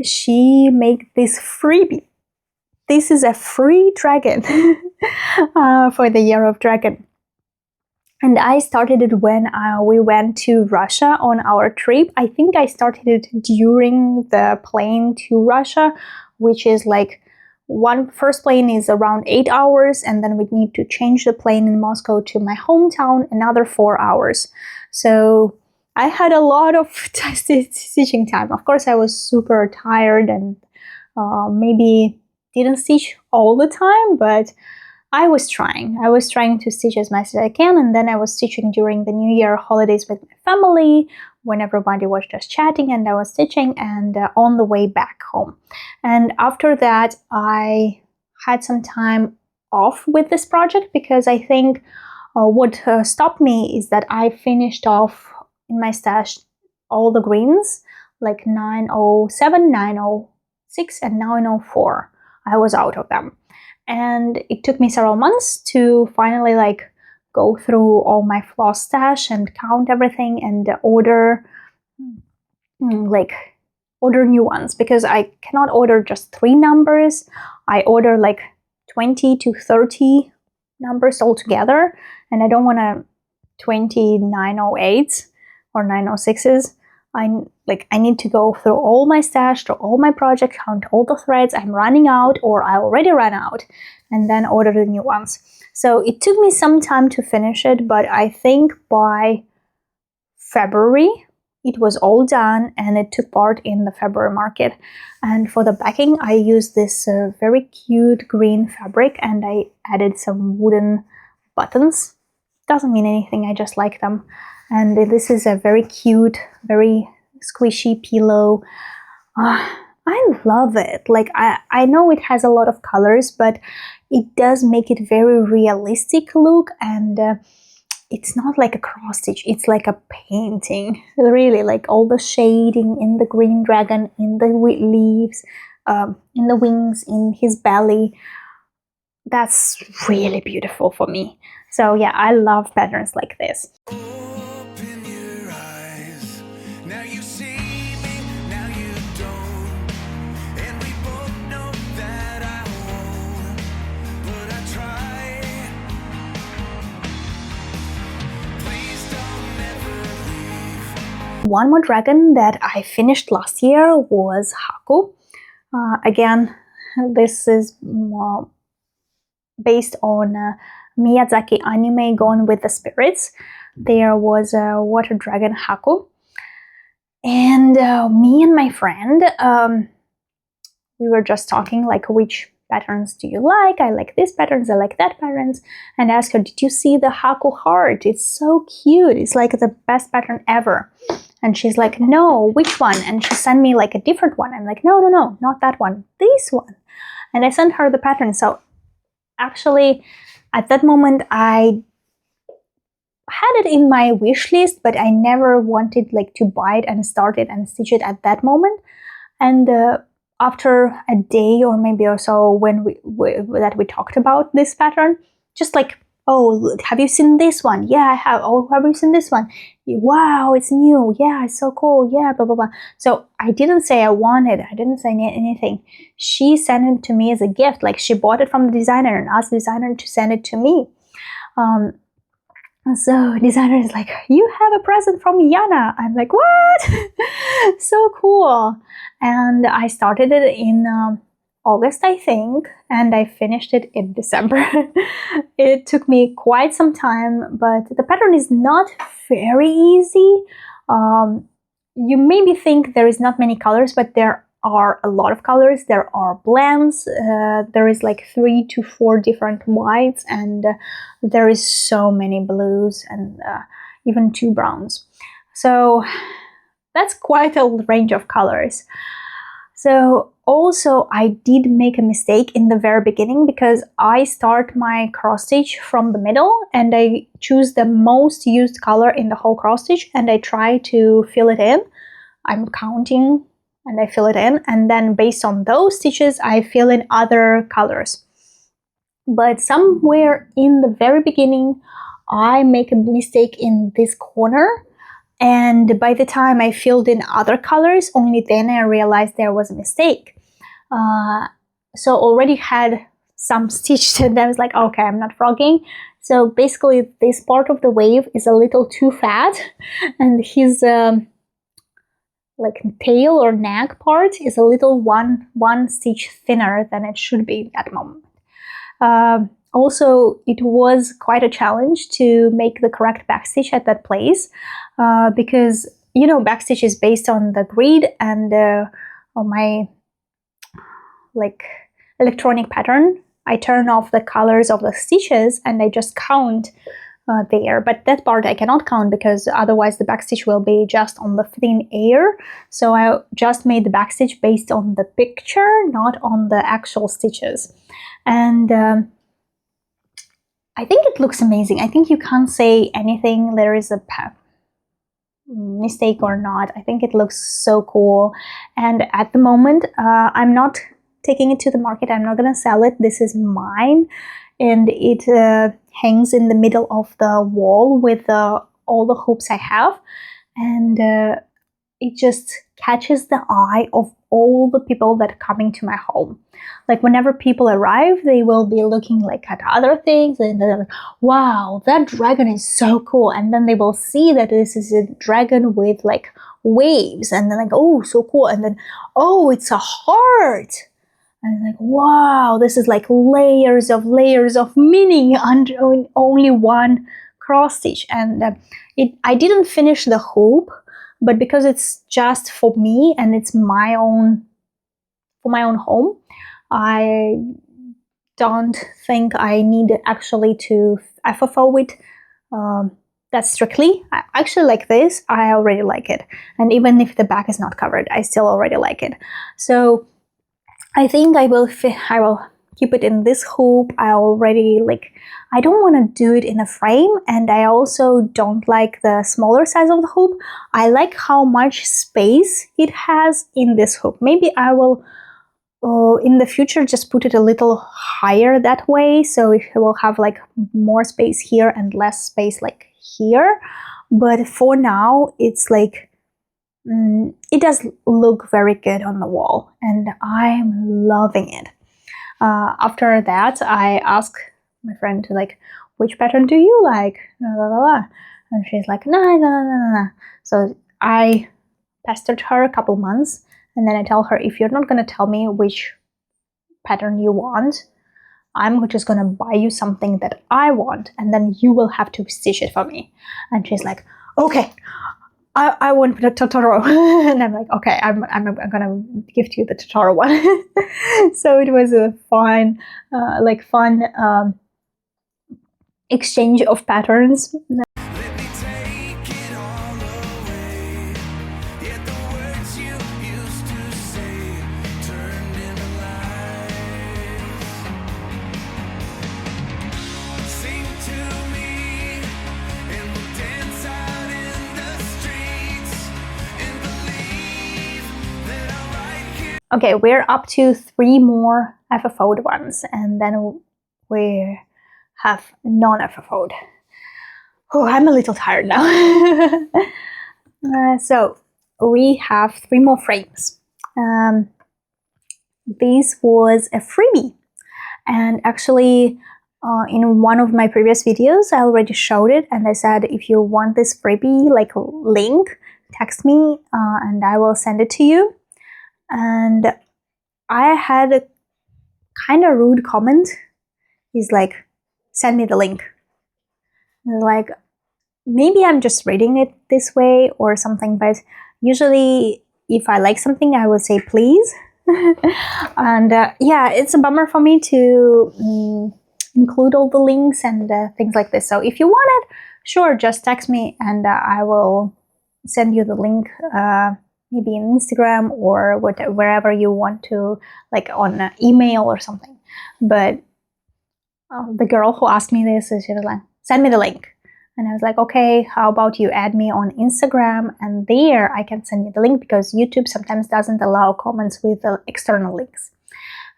she made this freebie. This is a free dragon for the Year of Dragon. And I started it when we went to Russia on our trip. I think I started it during the plane to Russia, which is like first plane is around 8 hours, and then we need to change the plane in Moscow to my hometown, another 4 hours. So I had a lot of stitching time. Of course, I was super tired and maybe didn't stitch all the time, but I was trying. I was trying to stitch as much as I can, and then I was stitching during the New Year holidays with my family, when everybody was just chatting, and I was stitching, and on the way back home. And after that, I had some time off with this project, because I think what stopped me is that I finished off in my stash all the greens, like 907, 906, and 904. I was out of them. And it took me several months to finally like go through all my floss stash and count everything and order new ones, because I cannot order just 3 numbers. I order like 20 to 30 numbers altogether, and I don't want to 20 908s or 906s. I need to go through all my stash, through all my projects, count all the threads I'm running out or I already ran out, and then order the new ones. So it took me some time to finish it, but I think by February it was all done, and it took part in the February market. And for the backing, I used this very cute green fabric, and I added some wooden buttons. Doesn't mean anything, I just like them. And this is a very cute, very squishy pillow. I love it. Like I know it has a lot of colors, but it does make it very realistic look, and it's not like a cross stitch, it's like a painting. Really, like all the shading in the green dragon, in the leaves, in the wings, in his belly. That's really beautiful for me. So yeah, I love patterns like this. One more dragon that I finished last year was Haku. Again, this is based on Miyazaki anime Gone with the Spirits. There was a water dragon Haku. And me and my friend, we were just talking like, which patterns do you like? I like these patterns, I like that patterns. And I asked her, did you see the Haku heart? It's so cute. It's like the best pattern ever. And she's like, no, which one? And she sent me like a different one. I'm like, no, not that one, this one. And I sent her the pattern. So actually, at that moment, I had it in my wish list, but I never wanted like to buy it and start it and stitch it at that moment. And after a day or maybe or so when we talked about this pattern, just like, oh, have you seen this one? Yeah, I have. Oh, have you seen this one? Wow, it's new. Yeah, it's so cool. Yeah, blah, blah, blah. So I didn't say I wanted. I didn't say anything. She sent it to me as a gift. Like, she bought it from the designer and asked the designer to send it to me. So designer is like, you have a present from Yana. I'm like, what? So cool. And I started it in August, I think, and I finished it in December. It took me quite some time, but the pattern is not very easy. You maybe think there is not many colors, but there are a lot of colors. There are blends. There is like 3 to 4 different whites, and there is so many blues and even 2 browns. So that's quite a range of colors. So also I did make a mistake in the very beginning, because I start my cross stitch from the middle and I choose the most used color in the whole cross stitch and I try to fill it in. I'm counting and I fill it in, and then based on those stitches I fill in other colors. But somewhere in the very beginning I make a mistake in this corner, and by the time I filled in other colors, only then I realized there was a mistake. So already had some stitched and I was like, okay, I'm not frogging. So basically this part of the wave is a little too fat, and his like tail or neck part is a little one stitch thinner than it should be at the moment. Also, it was quite a challenge to make the correct backstitch at that place, because, you know, backstitch is based on the grid, and on my like electronic pattern, I turn off the colors of the stitches and I just count there, but that part I cannot count because otherwise the backstitch will be just on the thin air. So I just made the backstitch based on the picture, not on the actual stitches. And I think it looks amazing. I think you can't say anything there is a mistake or not. I think it looks so cool. And at the moment I'm not taking it to the market. I'm not gonna sell it. This is mine, and it hangs in the middle of the wall with all the hoops I have, and it just catches the eye of all the people that are coming to my home. Like, whenever people arrive, they will be looking like at other things, and they're like, wow, that dragon is so cool. And then they will see that this is a dragon with like waves, and they're like, oh, so cool. And then, oh, it's a heart. And it's like, wow, this is like layers of meaning under only one cross stitch. And I didn't finish the hoop, but because it's just for me and it's my own, for my own home, I don't think I need actually to FFO it that strictly. I actually like this. I already like it. And even if the back is not covered, I still already like it. So I think I will keep it in this hoop. I already I don't want to do it in a frame, and I also don't like the smaller size of the hoop. I like how much space it has in this hoop. Maybe I will in the future just put it a little higher that way, so it will have like more space here and less space like here. But for now it's like it does look very good on the wall, and I'm loving it. After that, I asked my friend to which pattern do you like? And she's like, no. So I pestered her a couple months, and then I tell her, if you're not gonna tell me which pattern you want, I'm just gonna buy you something that I want, and then you will have to stitch it for me. And she's like, okay, I want the Totoro. And I'm like, okay, I'm gonna gift you the Totoro one. So it was a fun exchange of patterns. Okay, we're up to 3 more FFO'd ones, and then we have non-FFO'd. Oh, I'm a little tired now. So we have 3 more frames. This was a freebie, and actually in one of my previous videos I already showed it, and I said if you want this freebie like link, text me and I will send it to you. And I had a kind of rude comment. He's like, send me the link. Like, maybe I'm just reading it this way or something, but usually if I like something I will say please. And yeah, it's a bummer for me to include all the links and things like this. So if you want it, sure, just text me and I will send you the link, maybe in Instagram or wherever you want to, like on email or something. But the girl who asked me this, she was like, send me the link. And I was like, okay, how about you add me on Instagram, and there I can send you the link, because YouTube sometimes doesn't allow comments with external links.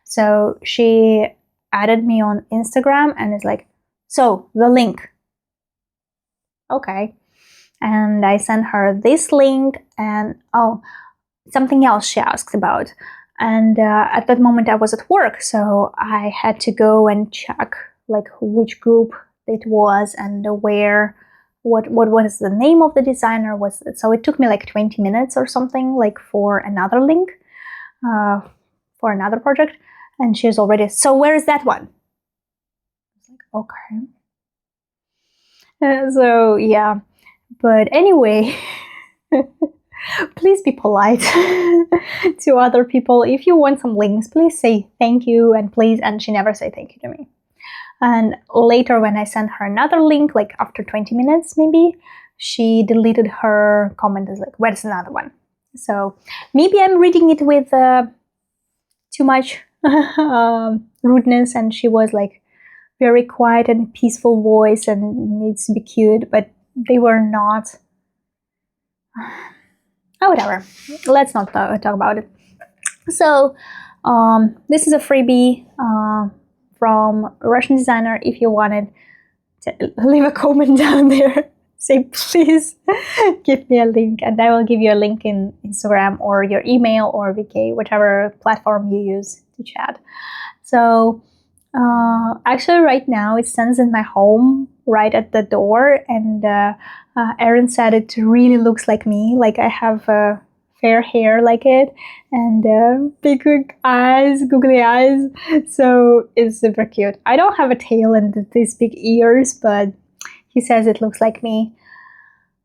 So she added me on Instagram and is like, so the link. Okay. And I sent her this link, and oh, something else she asked about. And at that moment I was at work, so I had to go and check like which group it was and where, what was the name of the designer was. So it took me like 20 minutes or something, like for another link, for another project. And she's already, so where is that one? I was like, okay. So yeah, but anyway, please be polite to other people. If you want some links, please say thank you and please, and she never said thank you to me. And later when I sent her another link, like after 20 minutes maybe, she deleted her comment as like, where's another one? So maybe I'm reading it with too much rudeness, and she was like very quiet and peaceful voice and needs to be cute, but they were not. Oh, whatever, let's not talk about it. So this is a freebie from a Russian designer. If you wanted to leave a comment down there, say please give me a link, and I will give you a link in Instagram or your email or VK, whichever platform you use to chat. So actually right now it stands in my home right at the door, and Erin said it really looks like me, like I have fair hair like it, and big eyes, googly eyes, so it's super cute. I don't have a tail and these big ears, but he says it looks like me.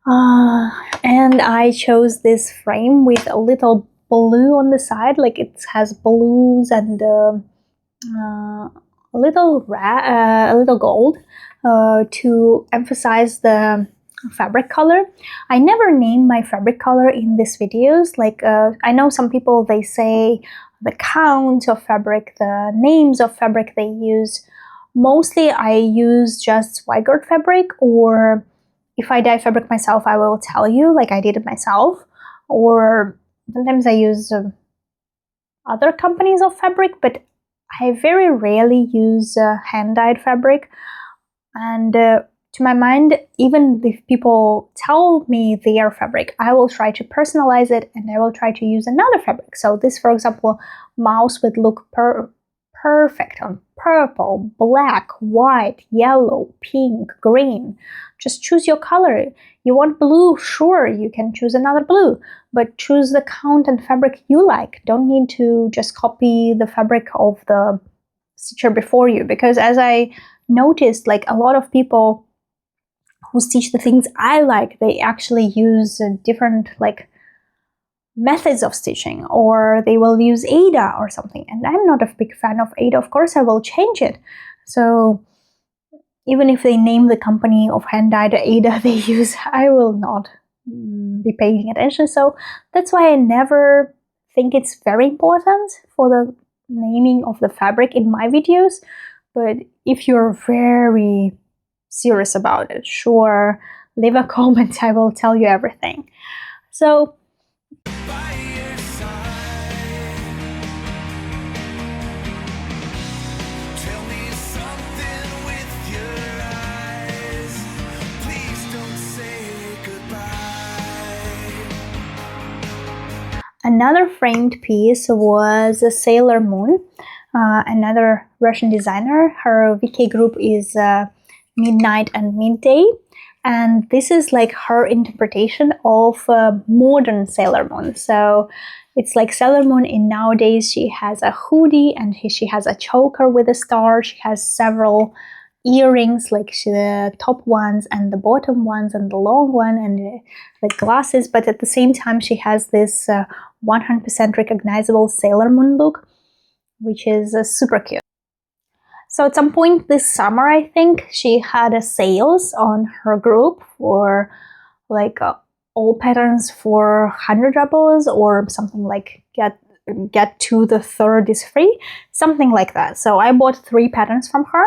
And I chose this frame with a little blue on the side, like it has blues and a little gold to emphasize the fabric color. I never name my fabric color in these videos. Like I know some people, they say the count of fabric, the names of fabric they use. Mostly I use just white guard fabric, or if I dye fabric myself I will tell you, like I did it myself, or sometimes I use other companies of fabric, but I very rarely use hand-dyed fabric. And to my mind, even if people tell me their fabric, I will try to personalize it and I will try to use another fabric. So this, for example, mouse would look perfect on purple, black, white, yellow, pink, green. Just choose your color. You want blue? Sure, you can choose another blue, but choose the count and fabric you like. Don't need to just copy the fabric of the stitcher before you, because as I noticed, like a lot of people who stitch the things I like, they actually use different like methods of stitching, or they will use Ada or something, and I'm not a big fan of Ada. Of course I will change it. So even if they name the company of hand-dyed Ada they use, I will not be paying attention. So that's why I never think it's very important for the naming of the fabric in my videos. But if you're very serious about it, sure, leave a comment, I will tell you everything. So Tell me something with your Another framed piece was a Sailor Moon, another Russian designer. Her VK group is Midnight and Midday, and this is like her interpretation of modern Sailor Moon. So it's like Sailor Moon in nowadays. She has a hoodie and she has a choker with a star. She has several earrings, like the top ones and the bottom ones and the long one, and like glasses, but at the same time she has this 100% recognizable Sailor Moon look, which is super cute. So at some point this summer, I think, she had a sales on her group for like all patterns for 100 rubles, or something like get to the third is free, something like that. So I bought 3 patterns from her.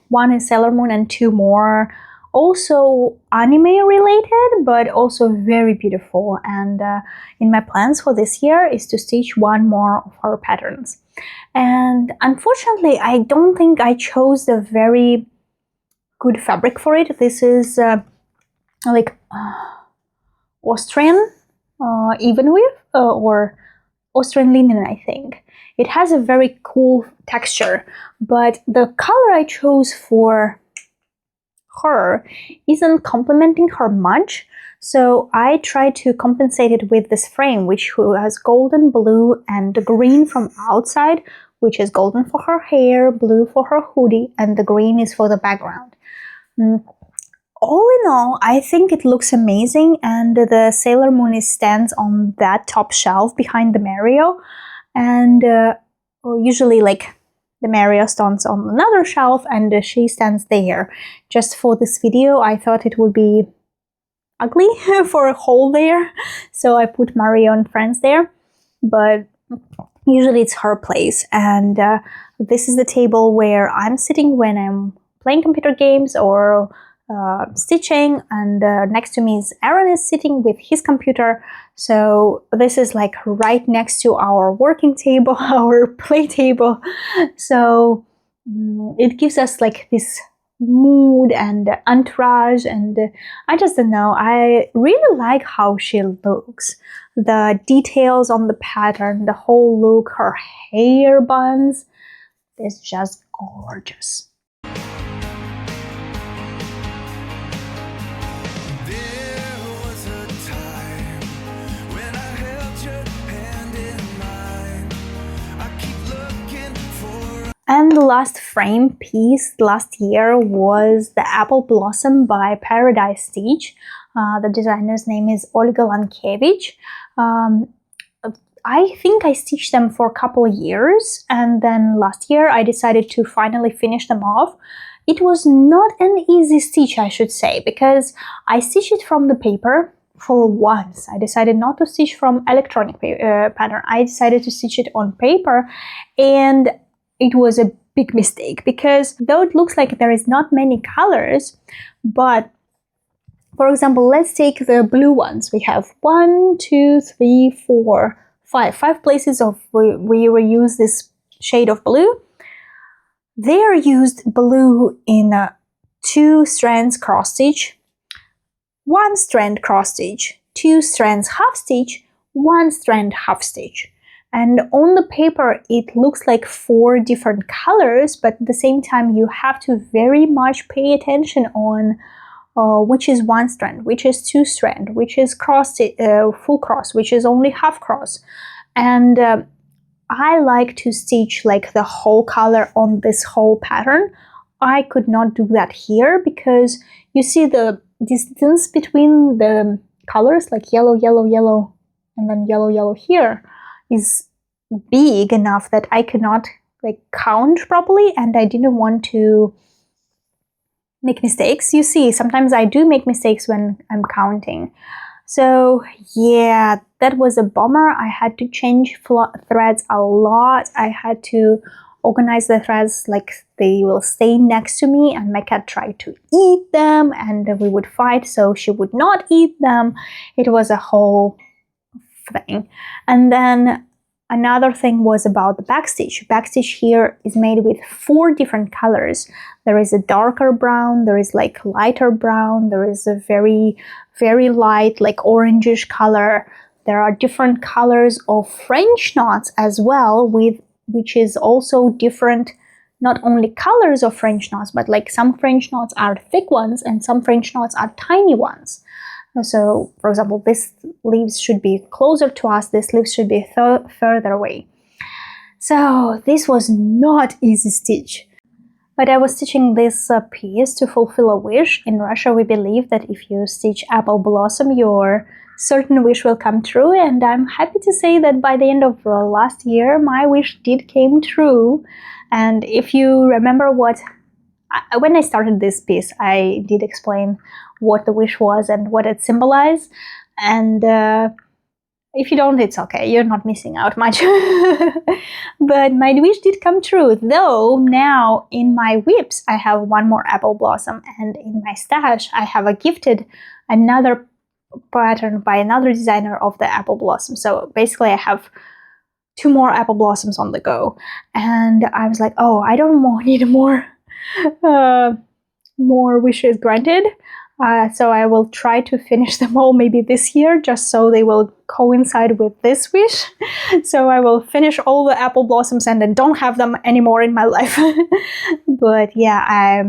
One is Sailor Moon and 2 more, also anime related, but also very beautiful. And in my plans for this year is to stitch 1 more of her patterns. And unfortunately, I don't think I chose the very good fabric for it. This is like Austrian even weave or Austrian linen, I think. It has a very cool texture, but the color I chose for her isn't complementing her much, so I tried to compensate it with this frame, which has golden, blue, and green from outside, which is golden for her hair, blue for her hoodie, and the green is for the background. All in all, I think it looks amazing, and the Sailor Moon stands on that top shelf behind the Mario, and usually like the Mario stands on another shelf and she stands there. Just for this video, I thought it would be ugly for a hole there, so I put Mario and friends there, but usually it's her place. And this is the table where I'm sitting when I'm playing computer games or stitching, and next to me is Aaron is sitting with his computer. So this is like right next to our working table, our play table. So it gives us like this mood and entourage, and I just don't know, I really like how she looks. The details on the pattern, the whole look, her hair buns, is just gorgeous. And the last frame piece last year was the Apple Blossom by Paradise Stitch. The designer's name is Olga Lankevich. I think I stitched them for a couple of years, and then last year I decided to finally finish them off. It was not an easy stitch, I should say, because I stitched it from the paper for once. I decided not to stitch from electronic pattern. I decided to stitch it on paper, and it was a big mistake, because though it looks like there is not many colors, but for example, let's take the blue ones. We have 1, 2, 3, 4, 5 places of we reuse this shade of blue. They are used blue in 2 strands cross stitch, 1 strand cross stitch, 2 strands half stitch, 1 strand half stitch. And on the paper, it looks like 4 different colors, but at the same time, you have to very much pay attention on which is 1 strand, which is 2 strand, which is cross, full cross, which is only half cross. And I like to stitch like the whole color on this whole pattern. I could not do that here, because you see the distance between the colors, like yellow, yellow, yellow, and then yellow, yellow here, is big enough that I could not like count properly, and I didn't want to make mistakes. You see, sometimes I do make mistakes when I'm counting. So yeah, that was a bummer. I had to change threads a lot. I had to organize the threads like they will stay next to me, and my cat tried to eat them and we would fight, so she would not eat them. It was a whole thing. And then another thing was about the backstitch. Backstitch here is made with 4 different colors. There is a darker brown, there is like lighter brown, there is a very, very light, like orangish color. there are different colors of French knots as well, which is also different, not only colors of French knots, but like some French knots are thick ones and some French knots are tiny ones. So, for example, this leaves should be closer to us, this leaves should be further away. So this was not easy stitch. But I was stitching this piece to fulfill a wish. In Russia, we believe that if you stitch apple blossom, your certain wish will come true. And I'm happy to say that by the end of last year, my wish did came true. And if you remember when I started this piece, I did explain what the wish was and what it symbolized. And if you don't, it's okay. You're not missing out much. But my wish did come true. Though now in my whips, I have one more apple blossom. And in my stash, I have gifted another pattern by another designer of the apple blossom. So basically, I have 2 more apple blossoms on the go. And I was like, oh, I don't need more wishes granted. So I will try to finish them all maybe this year, just so they will coincide with this wish. So I will finish all the apple blossoms and then don't have them anymore in my life. But yeah,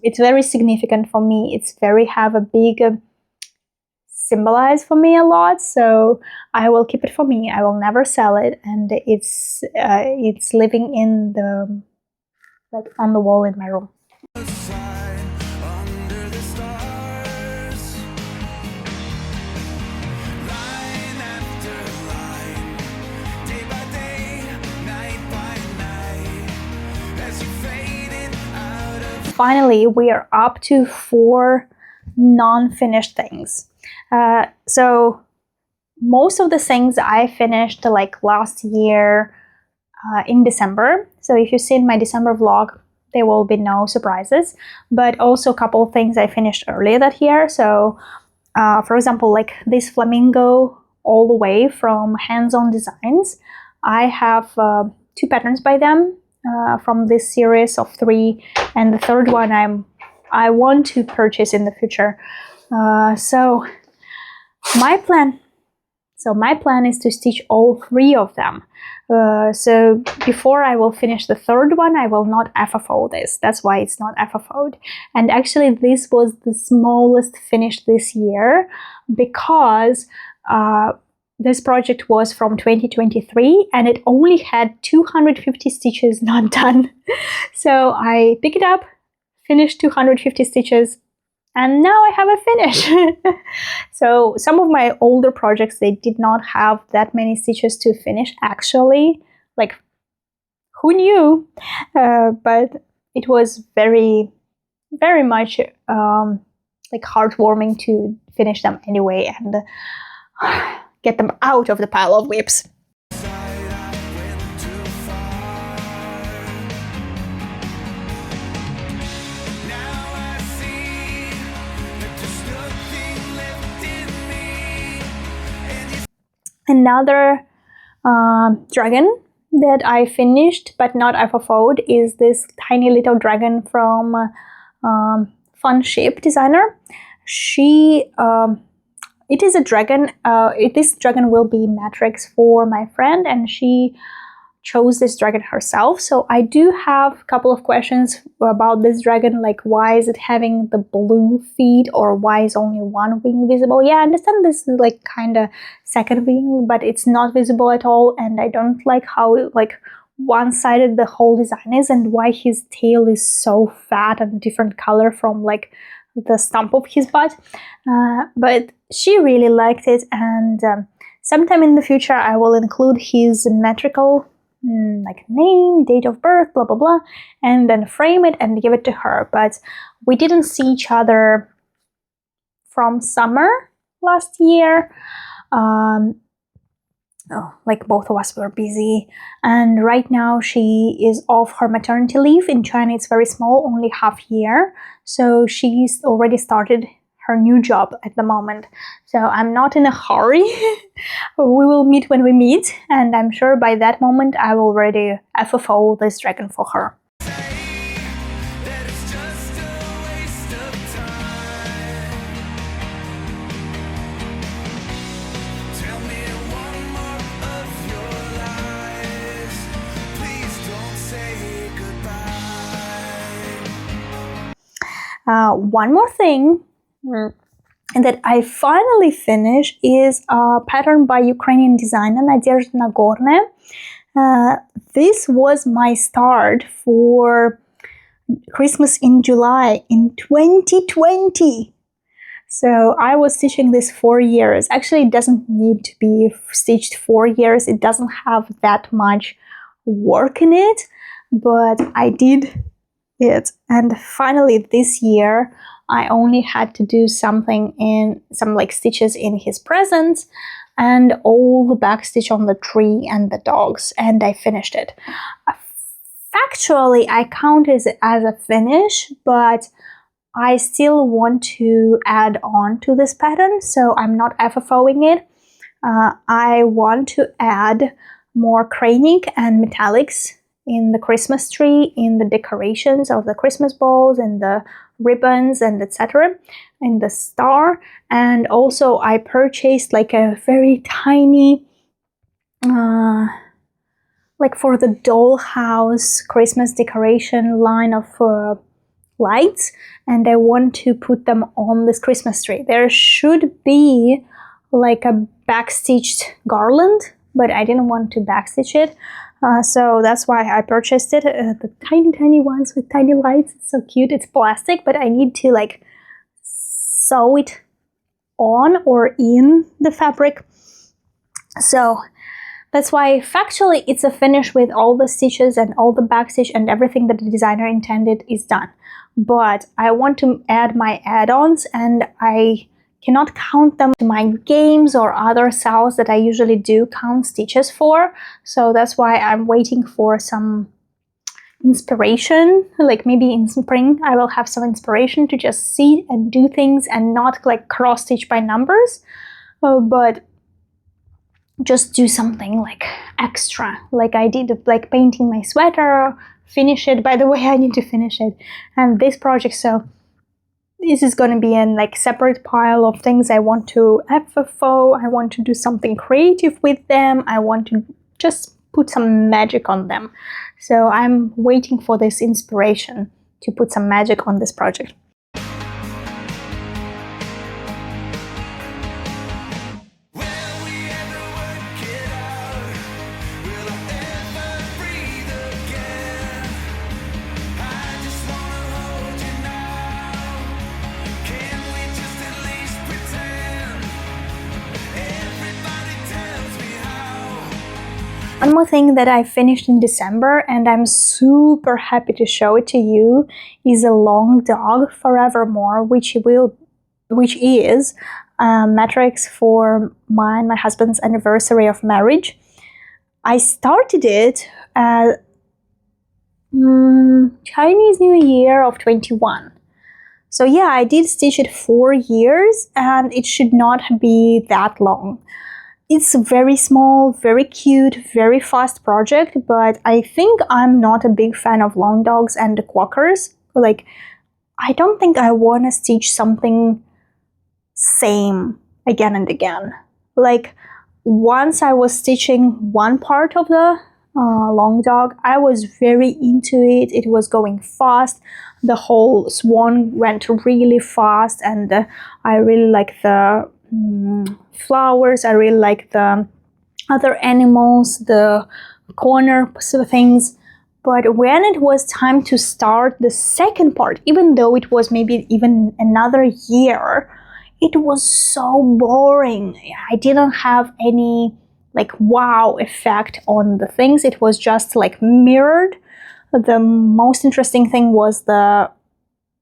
it's very significant for me. It's have a big symbolize for me a lot. So I will keep it for me. I will never sell it, and it's living in the on the wall in my room. Finally, we are up to 4 non-finished things. So most of the things I finished like last year in December. So if you see in my December vlog, there will be no surprises. But also a couple of things I finished earlier that year. So for example, like this flamingo all the way from Hands-On Designs. I have 2 patterns by them. From this series of 3, and the third one I want to purchase in the future. So my plan is to stitch all 3 of them. So before I will finish the third one, I will not FFO this. That's why it's not FFO'd. And actually, this was the smallest finish this year because this project was from 2023 and it only had 250 stitches not done. So I pick it up, finish 250 stitches, and now I have a finish. So some of my older projects, they did not have that many stitches to finish actually. Like, who knew? But it was very, very much like heartwarming to finish them anyway and get them out of the pile of whips. Another dragon that I finished but not FFO'd is this tiny little dragon from Fun Shape Designer. It is a dragon. This dragon will be matrix for my friend, and she chose this dragon herself. So I do have a couple of questions about this dragon, like why is it having the blue feet, or why is only one wing visible? Yeah, I understand this is like kind of second wing, but it's not visible at all, and I don't like how like one-sided the whole design is, and why his tail is so fat and different color from like the stump of his butt. But she really liked it, and sometime in the future I will include his metrical like name, date of birth, blah blah blah, and then frame it and give it to her. But we didn't see each other from summer last year. Like both of us were busy, and right now she is off her maternity leave. In China it's very small, only half year, so she's already started her new job at the moment. So I'm not in a hurry. We will meet when we meet, and I'm sure by that moment I will already FFO this dragon for her. Tell me One more thing that I finally finished is a pattern by Ukrainian designer Nadezhda Nagorne. This was my start for Christmas in July in 2020. So I was stitching this 4 years. Actually, it doesn't need to be stitched 4 years. It doesn't have that much work in it, but I did it. And finally this year, I only had to do some like stitches in his presents and all the back stitch on the tree and the dogs, and I finished it. Factually, I count it as a finish, but I still want to add on to this pattern, so I'm not FFoing it. I want to add more cranic and metallics in the Christmas tree, in the decorations of the Christmas balls and the ribbons and etc., in the star. And also I purchased like a very tiny like for the dollhouse Christmas decoration line of lights, and I want to put them on this Christmas tree. There should be like a backstitched garland, but I didn't want to backstitch it, so that's why I purchased it. The tiny ones with tiny lights. It's so cute. It's plastic, but I need to like sew it on or in the fabric. So that's why factually it's a finish with all the stitches and all the backstitch and everything that the designer intended is done. But I want to add my add-ons, and I cannot count them to my games or other sales that I usually do count stitches for. So that's why I'm waiting for some inspiration. Like maybe in spring I will have some inspiration to just see and do things and not like cross stitch by numbers, but just do something like extra, like I did, like painting my sweater, finish it. By the way, I need to finish it, and this project. So this is going to be in like separate pile of things I want to FFO. I want to do something creative with them. I want to just put some magic on them. So I'm waiting for this inspiration to put some magic on this project. One more thing that I finished in December, and I'm super happy to show it to you, is a long dog forevermore, which is matrix for my and my husband's anniversary of marriage. I started it at Chinese New Year of 21. So yeah, I did stitch it 4 years, and it should not be that long. It's a very small, very cute, very fast project, but I think I'm not a big fan of long dogs and quackers. Like, I don't think I want to stitch something same again and again. Like, once I was stitching one part of the long dog, I was very into it. It was going fast. The whole swan went really fast, and I really like the flowers. I really like the other animals, the corner things. But when it was time to start the second part, even though it was maybe even another year, it was so boring. I didn't have any like wow effect on the things. It was just like mirrored. The most interesting thing was the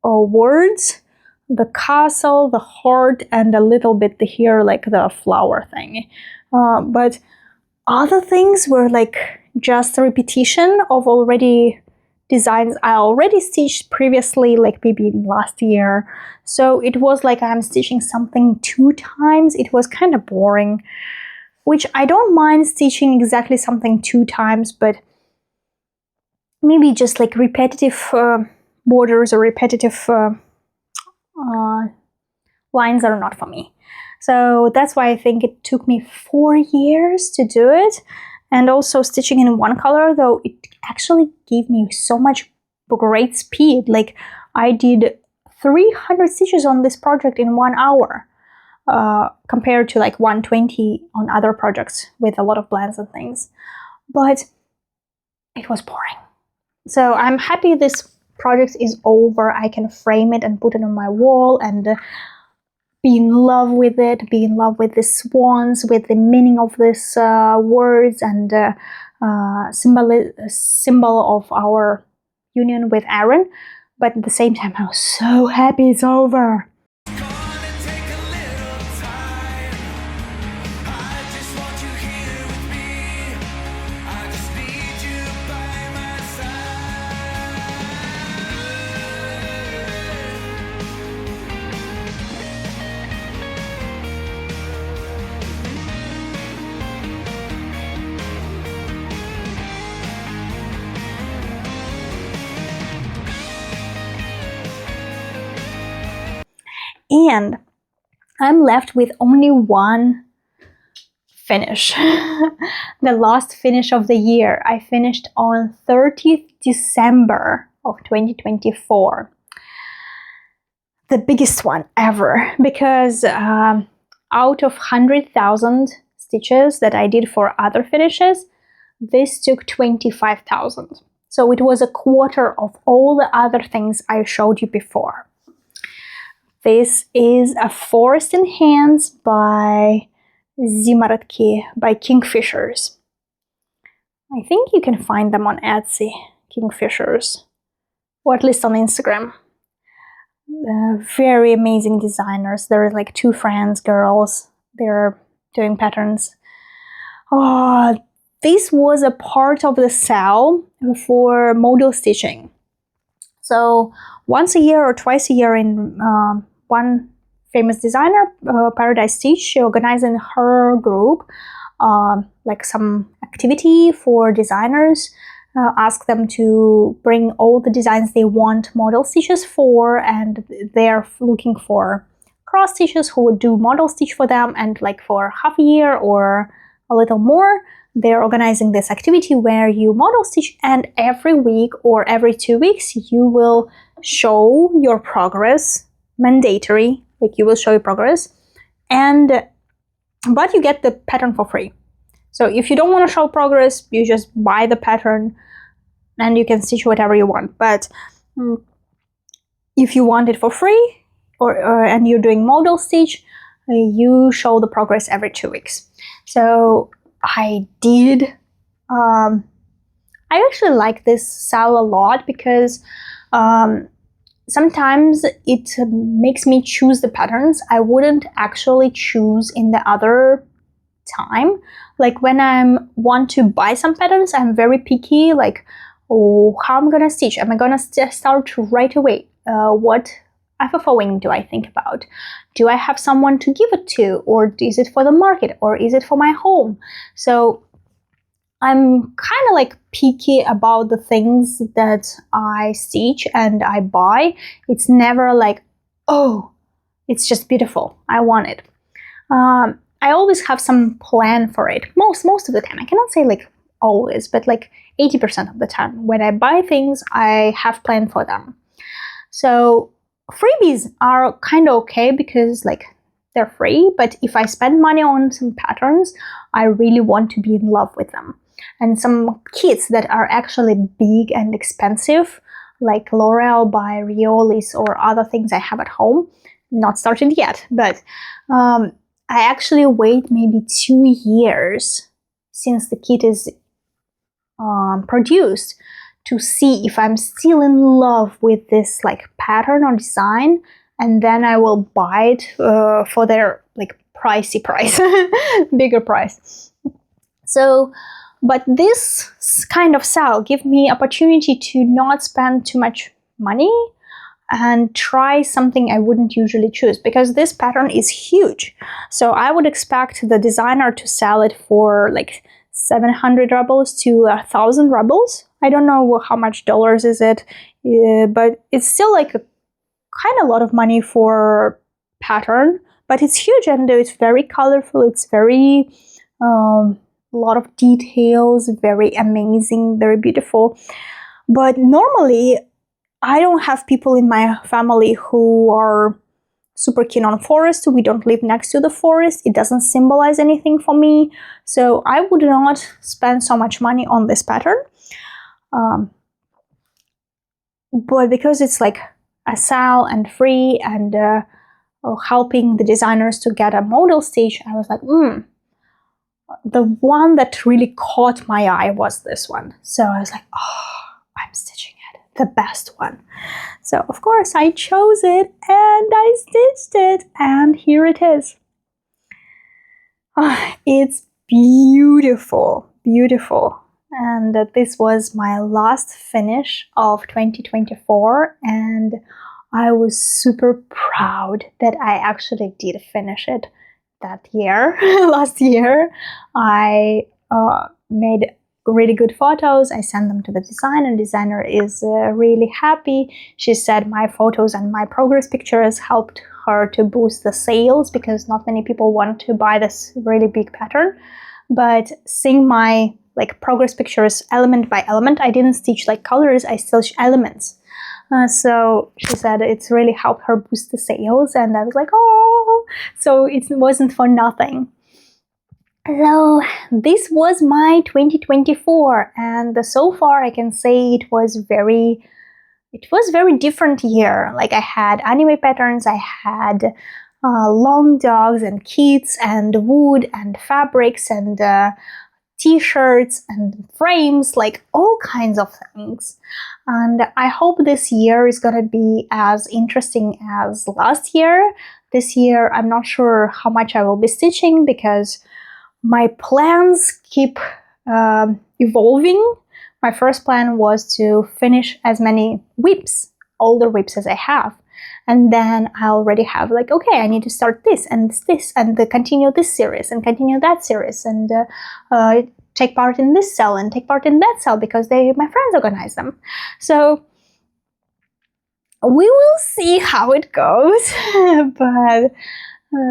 words, the castle, the heart, and a little bit here like the flower thing. But other things were like just a repetition of already designs I already stitched previously, like maybe last year. So it was like I'm stitching something 2 times. It was kind of boring, which I don't mind stitching exactly something 2 times, but maybe just like repetitive borders or repetitive lines are not for me. So that's why I think it took me 4 years to do it. And also stitching in one color, though, it actually gave me so much great speed. Like I did 300 stitches on this project in 1 hour, compared to like 120 on other projects with a lot of blends and things. But it was boring. So I'm happy this project is over. I can frame it and put it on my wall and be in love with it, be in love with the swans, with the meaning of these words and symbol of our union with Aaron. But at the same time, I was so happy it's over. And I'm left with only one finish. The last finish of the year. I finished on 30th December of 2024. The biggest one ever, because out of 100,000 stitches that I did for other finishes, this took 25,000. So it was a quarter of all the other things I showed you before. This is a Forest in Hands by Zimaratki, by Kingfishers. I think you can find them on Etsy, Kingfishers, or at least on Instagram. Very amazing designers. There are like two friends, girls. They're doing patterns. Oh, this was a part of the sale for modal stitching. So once a year or twice a year in one famous designer, Paradise Stitch, she organized in her group like some activity for designers, ask them to bring all the designs they want model stitches for, and they're looking for cross stitches who would do model stitch for them, and like for half a year or a little more, they're organizing this activity where you model stitch, and every week or every 2 weeks you will show your progress. Mandatory, like you will show your progress, but you get the pattern for free. So if you don't want to show progress, you just buy the pattern and you can stitch whatever you want. But if you want it for free, and you're doing modal stitch, you show the progress every 2 weeks. So I did. I actually like this sale a lot because sometimes it makes me choose the patterns I wouldn't actually choose in the other time. Like when I want to buy some patterns, I'm very picky, like, oh, how I'm gonna stitch? Am I gonna start right away? What FFoing do I think about? Do I have someone to give it to? Or is it for the market? Or is it for my home? So I'm kind of like picky about the things that I stitch and I buy. It's never like, oh, it's just beautiful, I want it. I always have some plan for it. Most of the time. I cannot say like always, but like 80% of the time. When I buy things, I have plan for them. So freebies are kind of okay because like they're free, but if I spend money on some patterns, I really want to be in love with them. And some kits that are actually big and expensive, like L'Oreal by Riolis or other things I have at home, not started yet, but I actually wait maybe 2 years since the kit is produced to see if I'm still in love with this like pattern or design, and then I will buy it for their like pricey price, bigger price. So, but this kind of sale give me opportunity to not spend too much money and try something I wouldn't usually choose, because this pattern is huge. So I would expect the designer to sell it for like 700 rubles to 1,000 rubles. I don't know how much dollars is it, but it's still like kind of a lot of money for pattern, but it's huge and it's very colorful. It's very a lot of details, very amazing, very beautiful. But normally I don't have people in my family who are super keen on forest. We don't live next to the forest. It doesn't symbolize anything for me. So I would not spend so much money on this pattern. But because it's like a sale and free and helping the designers to get a model stage, I was like, the one that really caught my eye was this one. So I was like, oh, I'm stitching it, the best one. So of course I chose it and I stitched it, and here it is. It's beautiful, beautiful. And this was my last finish of 2024, and I was super proud that I actually did finish it that year. Last year I made really good photos. I sent them to the designer, and the designer is really happy. She said my photos and my progress pictures helped her to boost the sales because not many people want to buy this really big pattern. But seeing my like progress pictures element by element, I didn't stitch like colors, I stitched elements. So she said it's really helped her boost the sales, and I was like, oh, so it wasn't for nothing. So this was my 2024, and so far I can say it was very different year. Like I had anime patterns, I had long dogs and kids and wood and fabrics and t-shirts and frames, like all kinds of things. And I hope this year is gonna be as interesting as last year. This year I'm not sure how much I will be stitching because my plans keep evolving. My first plan was to finish as many whips, older whips as I have. And then I already have like, okay, I need to start this and continue this series and continue that series and take part in this cell and take part in that cell because my friends organize them. So we will see how it goes. But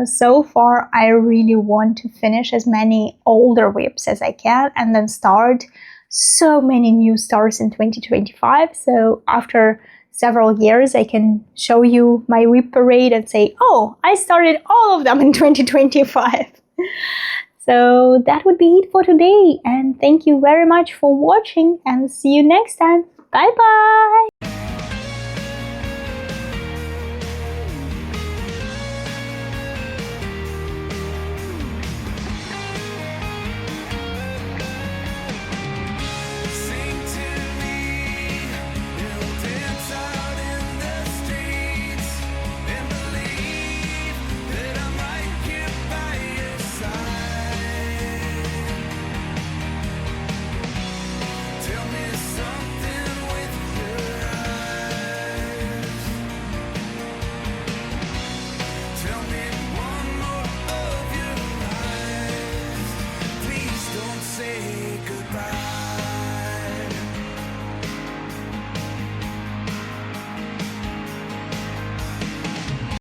so far, I really want to finish as many older whips as I can and then start so many new stars in 2025. So after several years, I can show you my whip parade and say, oh, I started all of them in 2025. So that would be it for today. And thank you very much for watching, and see you next time. Bye bye.